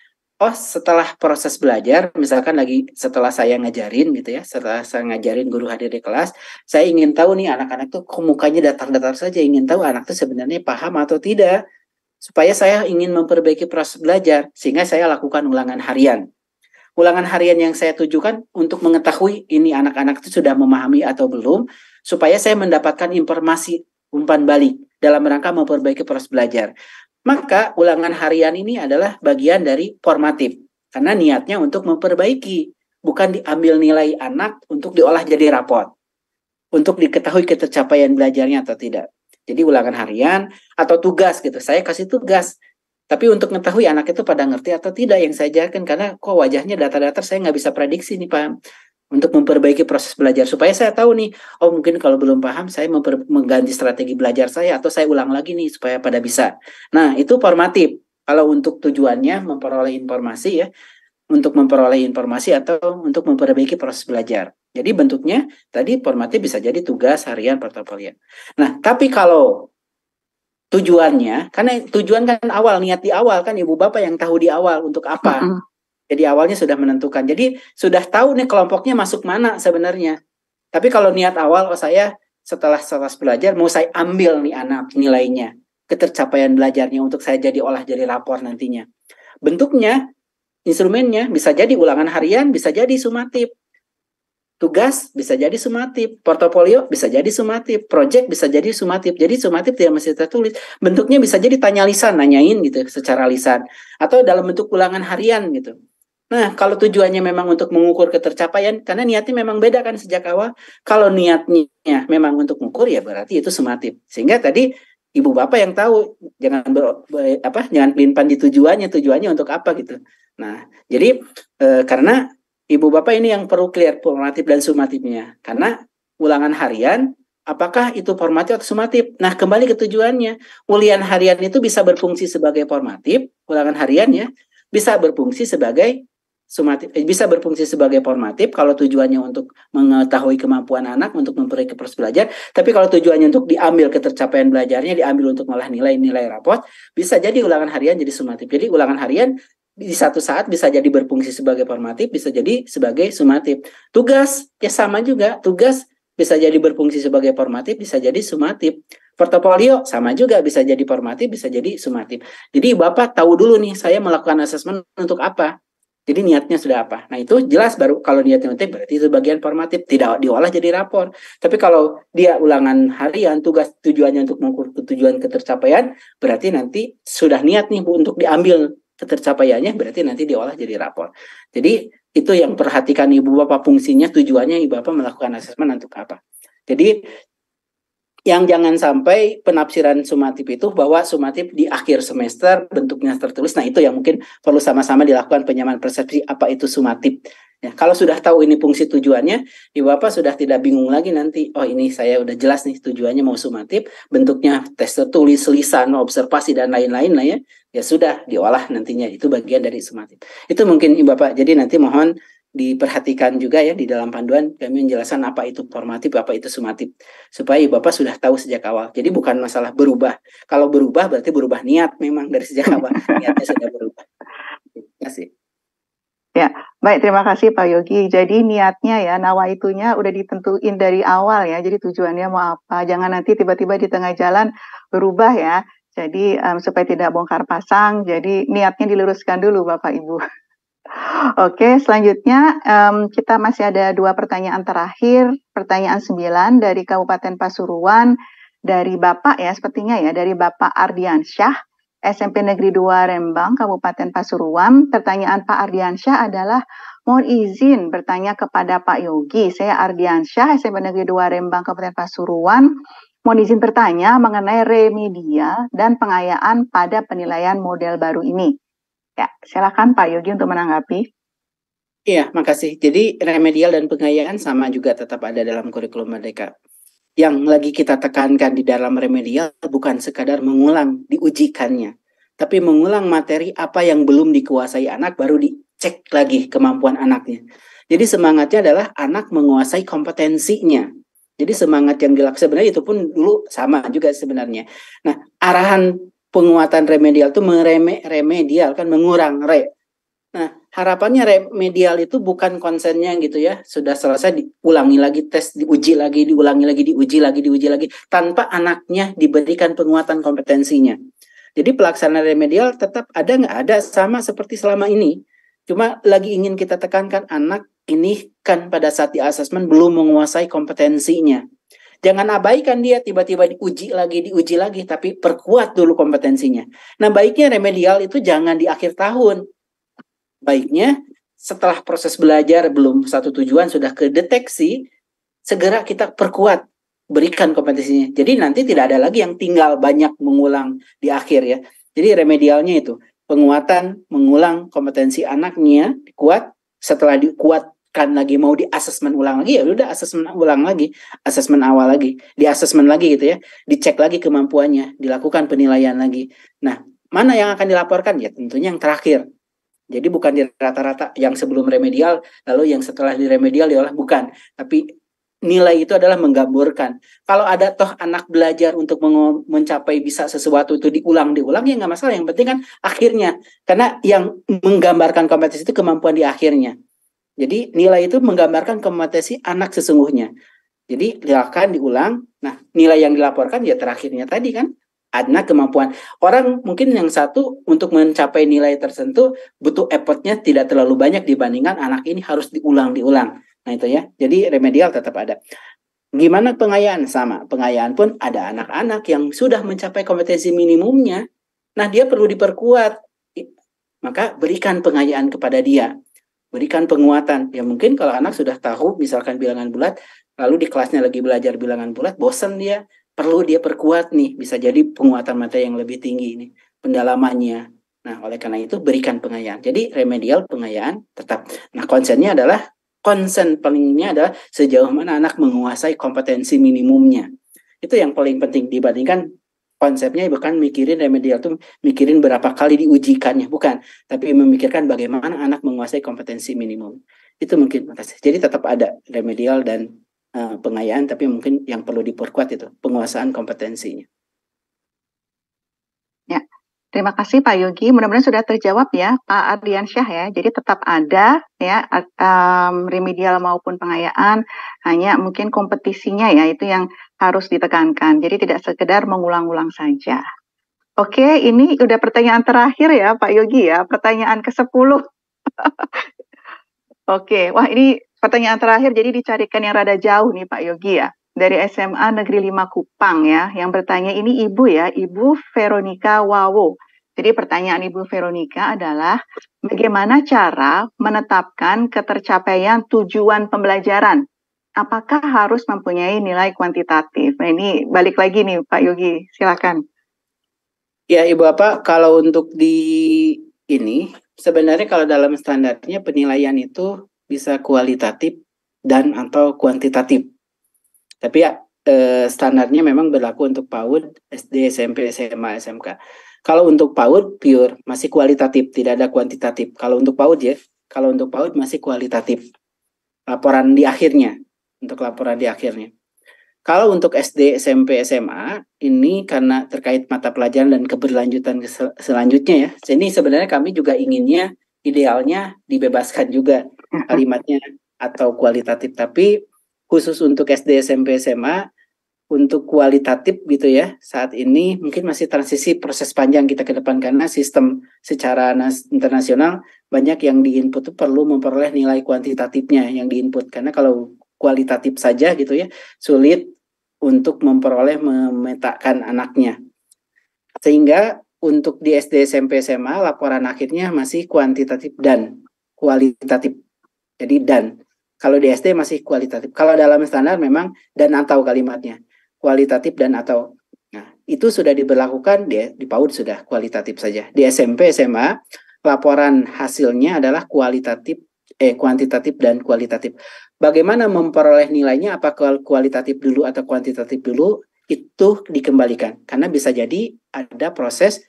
setelah proses belajar, misalkan setelah saya ngajarin gitu ya, setelah saya ngajarin guru hadir di kelas, saya ingin tahu nih anak-anak tuh kok mukanya datar-datar saja, ingin tahu anak tuh sebenarnya paham atau tidak, supaya saya ingin memperbaiki proses belajar, sehingga saya lakukan ulangan harian. Ulangan harian yang saya tujukan untuk mengetahui ini anak-anak itu sudah memahami atau belum, supaya saya mendapatkan informasi umpan balik dalam rangka memperbaiki proses belajar. Maka ulangan harian ini adalah bagian dari formatif. Karena niatnya untuk memperbaiki. Bukan diambil nilai anak untuk diolah jadi raport. Untuk diketahui ketercapaian belajarnya atau tidak. Jadi ulangan harian atau tugas gitu. Saya kasih tugas. Tapi untuk mengetahui anak itu pada ngerti atau tidak yang saya ajarkan. Karena kok wajahnya datar-datar saya nggak bisa prediksi nih Pak. Untuk memperbaiki proses belajar supaya saya tahu nih, mungkin kalau belum paham saya mengganti strategi belajar saya atau saya ulang lagi nih supaya pada bisa. Nah, itu formatif. Kalau untuk tujuannya memperoleh informasi ya, untuk memperoleh informasi atau untuk memperbaiki proses belajar. Jadi bentuknya tadi formatif bisa jadi tugas harian, portofolio. Nah, tapi kalau tujuannya, karena tujuan kan awal, niat di awal kan ibu bapak yang tahu di awal untuk apa. Jadi awalnya sudah menentukan. Jadi sudah tahu nih kelompoknya masuk mana sebenarnya. Tapi kalau niat awal, saya setelah belajar mau saya ambil nih anak nilainya, ketercapaian belajarnya untuk saya jadi rapor nantinya. Bentuknya, instrumennya bisa jadi ulangan harian, bisa jadi sumatif. Tugas bisa jadi sumatif, portofolio bisa jadi sumatif, project bisa jadi sumatif. Jadi sumatif tidak mesti tertulis. Bentuknya bisa jadi tanya lisan, nanyain gitu secara lisan. Atau dalam bentuk ulangan harian gitu. Nah, kalau tujuannya memang untuk mengukur ketercapaian, karena niatnya memang beda kan sejak awal. Kalau niatnya memang untuk mengukur, ya berarti itu sumatif. Sehingga tadi ibu bapak yang tahu, jangan pelin-pelan di tujuannya untuk apa gitu. Nah, jadi karena ibu bapak ini yang perlu clear formatif dan sumatifnya. Karena ulangan harian, apakah itu formatif atau sumatif? Nah, kembali ke tujuannya. Ulangan harian itu bisa berfungsi sebagai formatif, ulangan harian ya, bisa berfungsi sebagai sumatif, bisa berfungsi sebagai formatif kalau tujuannya untuk mengetahui kemampuan anak untuk memperbaiki proses belajar. Tapi kalau tujuannya untuk diambil ketercapaian belajarnya, diambil untuk malah nilai raport, bisa jadi ulangan harian jadi sumatif. Jadi ulangan harian di satu saat bisa jadi berfungsi sebagai formatif, bisa jadi sebagai sumatif. Tugas ya sama juga, tugas bisa jadi berfungsi sebagai formatif, bisa jadi sumatif. Portofolio sama juga, bisa jadi formatif, bisa jadi sumatif. Jadi Bapak tahu dulu nih, saya melakukan asesmen untuk apa. Jadi niatnya sudah apa? Nah itu jelas baru kalau niatnya berarti itu bagian formatif, tidak diolah jadi rapor. Tapi kalau dia ulangan harian, tugas tujuannya untuk mengukur tujuan ketercapaian, berarti nanti sudah niat nih Bu untuk diambil ketercapaiannya, berarti nanti diolah jadi rapor. Jadi itu yang perhatikan ibu bapak fungsinya, tujuannya ibu bapak melakukan asesmen untuk apa. Jadi yang jangan sampai penafsiran sumatif itu bahwa sumatif di akhir semester bentuknya tertulis. Nah itu yang mungkin perlu sama-sama dilakukan penyamaan persepsi apa itu sumatif. Ya, kalau sudah tahu ini fungsi tujuannya, ibu bapak sudah tidak bingung lagi nanti. Oh ini saya udah jelas nih tujuannya mau sumatif, bentuknya tes tertulis, lisan, observasi dan lain-lain lah ya. Ya sudah diolah nantinya, itu bagian dari sumatif. Itu mungkin ibu bapak. Jadi nanti mohon diperhatikan juga ya di dalam panduan kami menjelaskan apa itu formatif, apa itu sumatif, supaya Bapak sudah tahu sejak awal. Jadi bukan masalah berubah. Kalau berubah berarti berubah niat memang dari sejak awal. Niatnya sudah berubah. Terima kasih. Ya, baik, terima kasih Pak Yogi. Jadi niatnya ya, nawaitunya udah ditentuin dari awal ya. Jadi tujuannya mau apa? Jangan nanti tiba-tiba di tengah jalan berubah ya. Jadi supaya tidak bongkar pasang, jadi niatnya diluruskan dulu Bapak Ibu. Oke, selanjutnya kita masih ada 2 pertanyaan terakhir. Pertanyaan 9 dari Kabupaten Pasuruan, dari Bapak ya, sepertinya ya, dari Bapak Ardiansyah, SMP Negeri 2 Rembang, Kabupaten Pasuruan. Pertanyaan Pak Ardiansyah adalah, mohon izin bertanya kepada Pak Yogi. Saya Ardiansyah, SMP Negeri 2 Rembang, Kabupaten Pasuruan. Mohon izin bertanya mengenai remedial dan pengayaan pada penilaian model baru ini. Ya, silakan Pak Yogi untuk menanggapi. Iya, makasih. Jadi remedial dan pengayaan sama juga tetap ada dalam kurikulum Merdeka. Yang lagi kita tekankan di dalam remedial bukan sekadar mengulang diujikannya, tapi mengulang materi apa yang belum dikuasai anak baru dicek lagi kemampuan anaknya. Jadi semangatnya adalah anak menguasai kompetensinya. Jadi semangat yang dilakukan sebenarnya itu pun dulu sama juga sebenarnya. Nah, arahan penguatan remedial itu remedial kan mengurang Nah, harapannya remedial itu bukan konsennya gitu ya, sudah selesai diulangi lagi tes, diuji lagi, diulangi lagi, diuji lagi, diuji lagi, tanpa anaknya diberikan penguatan kompetensinya. Jadi pelaksanaan remedial tetap ada nggak ada, sama seperti selama ini. Cuma lagi ingin kita tekankan, anak ini kan pada saat di asesmen belum menguasai kompetensinya. Jangan abaikan dia, tiba-tiba diuji lagi, tapi perkuat dulu kompetensinya. Nah, baiknya remedial itu jangan di akhir tahun. Baiknya setelah proses belajar belum satu tujuan sudah kedeteksi, segera kita perkuat, berikan kompetensinya. Jadi nanti tidak ada lagi yang tinggal banyak mengulang di akhir ya. Jadi remedialnya itu penguatan, mengulang kompetensi anaknya kuat. Setelah dikuatkan lagi mau di asesmen ulang lagi, ya udah asesmen ulang lagi, asesmen awal lagi, di asesmen lagi gitu ya, dicek lagi kemampuannya, dilakukan penilaian lagi. Nah, mana yang akan dilaporkan? Ya tentunya yang terakhir. Jadi bukan di rata-rata yang sebelum remedial, lalu yang setelah di remedial diolah, bukan. Tapi nilai itu adalah menggambarkan. Kalau ada toh anak belajar untuk mencapai bisa sesuatu itu diulang ya nggak masalah. Yang penting kan akhirnya. Karena yang menggambarkan kompetensi itu kemampuan di akhirnya. Jadi nilai itu menggambarkan kompetensi anak sesungguhnya. Jadi silakan diulang. Nah, nilai yang dilaporkan ya terakhirnya tadi kan. Ada kemampuan. Orang mungkin yang satu untuk mencapai nilai tertentu butuh effortnya tidak terlalu banyak dibandingkan anak ini harus diulang. Nah itu ya, jadi remedial tetap ada. Gimana pengayaan? Sama, pengayaan pun ada anak-anak yang sudah mencapai kompetensi minimumnya. Nah dia perlu diperkuat. Maka berikan pengayaan kepada dia. Berikan penguatan. Ya mungkin kalau anak sudah tahu misalkan bilangan bulat, lalu di kelasnya lagi belajar bilangan bulat, bosan dia. Perlu dia perkuat nih, bisa jadi penguatan materi yang lebih tinggi nih, pendalamannya. Nah, oleh karena itu berikan pengayaan. Jadi remedial pengayaan tetap. Nah, konsennya adalah, konsen palingnya adalah sejauh mana anak menguasai kompetensi minimumnya. Itu yang paling penting dibandingkan konsepnya bukan mikirin remedial tuh mikirin berapa kali diujikannya, bukan. Tapi memikirkan bagaimana anak menguasai kompetensi minimum. Itu mungkin, makasih. Jadi tetap ada remedial dan pengayaan, tapi mungkin yang perlu diperkuat itu penguasaan kompetensinya. Ya, terima kasih Pak Yogi. Mudah-mudahan sudah terjawab ya Pak Ardiansyah ya. Jadi tetap ada ya remedial maupun pengayaan, hanya mungkin kompetisinya ya itu yang harus ditekankan. Jadi tidak sekedar mengulang-ulang saja. Oke, ini udah pertanyaan terakhir ya Pak Yogi ya, pertanyaan ke-10. Oke, wah ini pertanyaan terakhir, jadi dicarikan yang rada jauh nih Pak Yogi ya. Dari SMA Negeri 5 Kupang ya, yang bertanya ini Ibu ya, Ibu Veronica Wawo. Jadi pertanyaan Ibu Veronica adalah, bagaimana cara menetapkan ketercapaian tujuan pembelajaran? Apakah harus mempunyai nilai kuantitatif? Nah ini balik lagi nih Pak Yogi, silakan. Ya Ibu Bapak, kalau untuk di ini, sebenarnya kalau dalam standarnya penilaian itu bisa kualitatif dan atau kuantitatif. Tapi ya standarnya memang berlaku untuk PAUD, SD, SMP, SMA, SMK. Kalau untuk PAUD pure masih kualitatif, tidak ada kuantitatif. Kalau untuk PAUD ya, kalau untuk PAUD masih kualitatif. Laporan di akhirnya, untuk laporan di akhirnya. Kalau untuk SD, SMP, SMA, ini karena terkait mata pelajaran dan keberlanjutan selanjutnya ya. Jadi sebenarnya kami juga inginnya, idealnya dibebaskan juga kalimatnya atau kualitatif. Tapi khusus untuk SD, SMP, SMA, untuk kualitatif gitu ya, saat ini mungkin masih transisi proses panjang kita ke depan. Karena sistem secara internasional, banyak yang diinput itu perlu memperoleh nilai kuantitatifnya yang diinput. Karena kalau kualitatif saja gitu ya, sulit untuk memperoleh memetakan anaknya. Sehingga untuk di SD, SMP, SMA laporan akhirnya masih kuantitatif dan kualitatif. Jadi dan. Kalau di SD masih kualitatif. Kalau dalam standar memang dan atau kalimatnya. Kualitatif dan atau. Nah, itu sudah diberlakukan di PAUD sudah kualitatif saja. Di SMP, SMA laporan hasilnya adalah kuantitatif dan kualitatif. Bagaimana memperoleh nilainya, apakah kualitatif dulu atau kuantitatif dulu, itu dikembalikan. Karena bisa jadi ada proses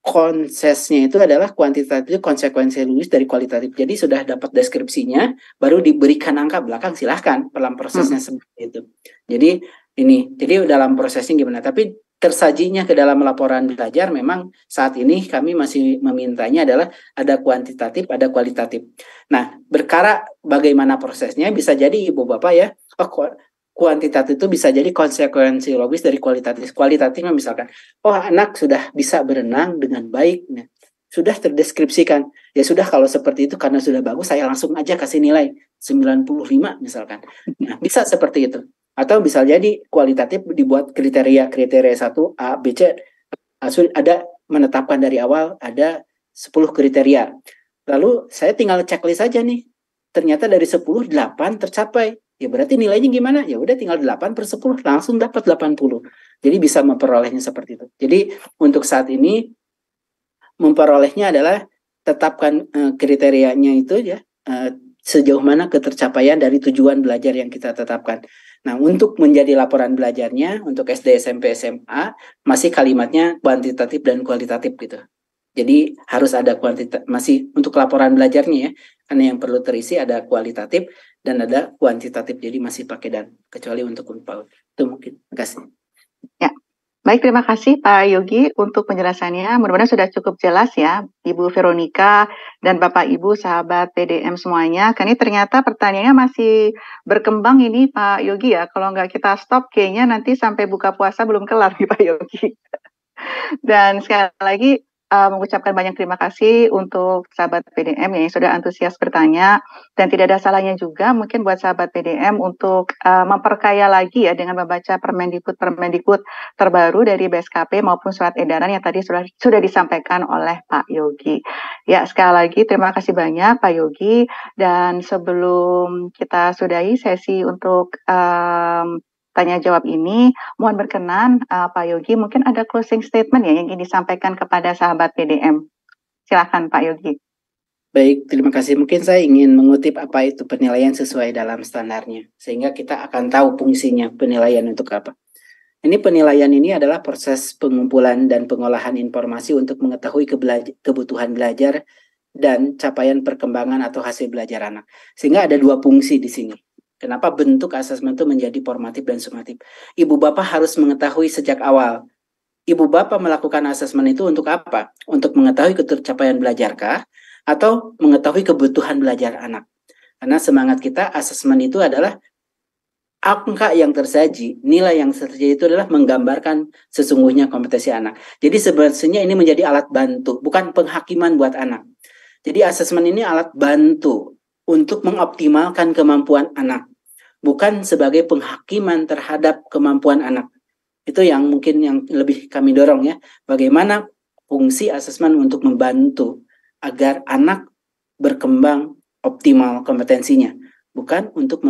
konsesnya itu adalah kuantitatif, konsekuensi lulus dari kualitatif. Jadi sudah dapat deskripsinya, baru diberikan angka belakang, silahkan dalam prosesnya seperti itu. Jadi dalam prosesnya gimana? Tapi tersajinya ke dalam laporan belajar memang saat ini kami masih memintanya adalah ada kuantitatif, ada kualitatif. Nah, berkara bagaimana prosesnya bisa jadi Ibu Bapak ya, kuantitatif itu bisa jadi konsekuensi logis dari kualitatif. Kualitatifnya misalkan, oh anak sudah bisa berenang dengan baik, nah, sudah terdeskripsikan. Ya sudah kalau seperti itu karena sudah bagus saya langsung aja kasih nilai 95 misalkan. Nah, bisa seperti itu. Atau bisa jadi kualitatif dibuat kriteria 1 A, B, C. Ada menetapkan dari awal ada 10 kriteria. Lalu saya tinggal checklist saja nih. Ternyata dari 10, 8 tercapai. Ya berarti nilainya gimana? Ya udah tinggal 8 per 10 langsung dapat 80. Jadi bisa memperolehnya seperti itu. Jadi untuk saat ini memperolehnya adalah tetapkan kriterianya itu ya, sejauh mana ketercapaian dari tujuan belajar yang kita tetapkan. Nah, untuk menjadi laporan belajarnya untuk SD, SMP, SMA masih kalimatnya kuantitatif dan kualitatif gitu. Jadi harus ada kuantitatif masih untuk laporan belajarnya ya, karena yang perlu terisi ada kualitatif dan ada kuantitatif. Jadi masih pakai dan, kecuali untuk UNPAUD. Itu mungkin. Terima kasih. Ya. Baik, terima kasih Pak Yogi untuk penjelasannya. Mudah-mudahan sudah cukup jelas ya, Ibu Veronica dan Bapak Ibu sahabat PDM semuanya. Karena ini ternyata pertanyaannya masih berkembang ini Pak Yogi ya. Kalau nggak kita stop, kayaknya nanti sampai buka puasa belum kelar nih Pak Yogi. Dan sekali lagi mengucapkan banyak terima kasih untuk sahabat PDM yang sudah antusias bertanya, dan tidak ada salahnya juga mungkin buat sahabat PDM untuk memperkaya lagi ya dengan membaca Permendikbud terbaru dari BSKP maupun surat edaran yang tadi sudah disampaikan oleh Pak Yogi. Ya, sekali lagi terima kasih banyak Pak Yogi, dan sebelum kita sudahi sesi untuk tanya jawab ini, mohon berkenan Pak Yogi mungkin ada closing statement ya yang ingin disampaikan kepada sahabat PDM. Silakan Pak Yogi. Baik, terima kasih. Mungkin saya ingin mengutip apa itu penilaian sesuai dalam standarnya, sehingga kita akan tahu fungsinya penilaian untuk apa. Ini penilaian ini adalah proses pengumpulan dan pengolahan informasi untuk mengetahui kebutuhan belajar dan capaian perkembangan atau hasil belajar anak. Sehingga ada dua fungsi di sini. Kenapa bentuk asesmen itu menjadi formatif dan sumatif? Ibu Bapak harus mengetahui sejak awal. Ibu Bapak melakukan asesmen itu untuk apa? Untuk mengetahui ketercapaian belajarkah? Atau mengetahui kebutuhan belajar anak? Karena semangat kita asesmen itu adalah angka yang tersaji, nilai yang tersaji itu adalah menggambarkan sesungguhnya kompetensi anak. Jadi sebenarnya ini menjadi alat bantu, bukan penghakiman buat anak. Jadi asesmen ini alat bantu untuk mengoptimalkan kemampuan anak, bukan sebagai penghakiman terhadap kemampuan anak. Itu yang mungkin yang lebih kami dorong ya. Bagaimana fungsi asesmen untuk membantu agar anak berkembang optimal kompetensinya, bukan untuk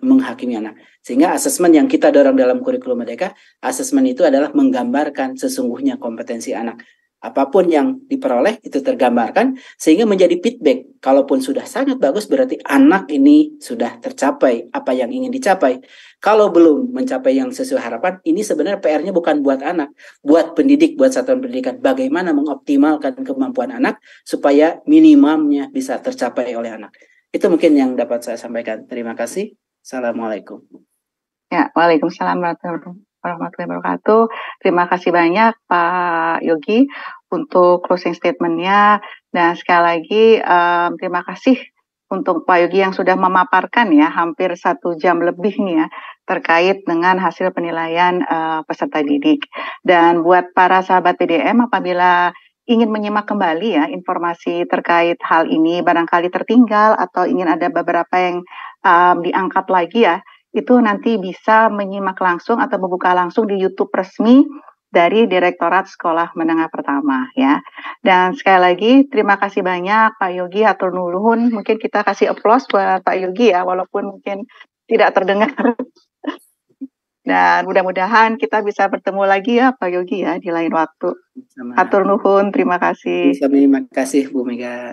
menghakimi anak. Sehingga asesmen yang kita dorong dalam kurikulum Merdeka, asesmen itu adalah menggambarkan sesungguhnya kompetensi anak. Apapun yang diperoleh itu tergambarkan sehingga menjadi feedback. Kalaupun sudah sangat bagus berarti anak ini sudah tercapai apa yang ingin dicapai. Kalau belum mencapai yang sesuai harapan, ini sebenarnya PR-nya bukan buat anak, buat pendidik, buat satuan pendidikan. Bagaimana mengoptimalkan kemampuan anak supaya minimumnya bisa tercapai oleh anak. Itu mungkin yang dapat saya sampaikan. Terima kasih. Assalamualaikum. Ya, waalaikumsalam warahmatullahi wabarakatuh. Terima kasih banyak Pak Yogi untuk closing statement-nya. Dan sekali lagi terima kasih untuk Pak Yogi yang sudah memaparkan ya hampir 1 jam lebih nih ya terkait dengan hasil penilaian peserta didik. Dan buat para sahabat PDM, apabila ingin menyimak kembali ya informasi terkait hal ini, barangkali tertinggal atau ingin ada beberapa yang diangkat lagi ya, itu nanti bisa menyimak langsung atau membuka langsung di YouTube resmi dari Direktorat Sekolah Menengah Pertama ya. Dan sekali lagi terima kasih banyak Pak Yogi, hatur nuhun. Mungkin kita kasih applause buat Pak Yogi ya, walaupun mungkin tidak terdengar. Dan mudah-mudahan kita bisa bertemu lagi ya Pak Yogi ya di lain waktu. Hatur nuhun, terima kasih. Terima kasih Bu Mega.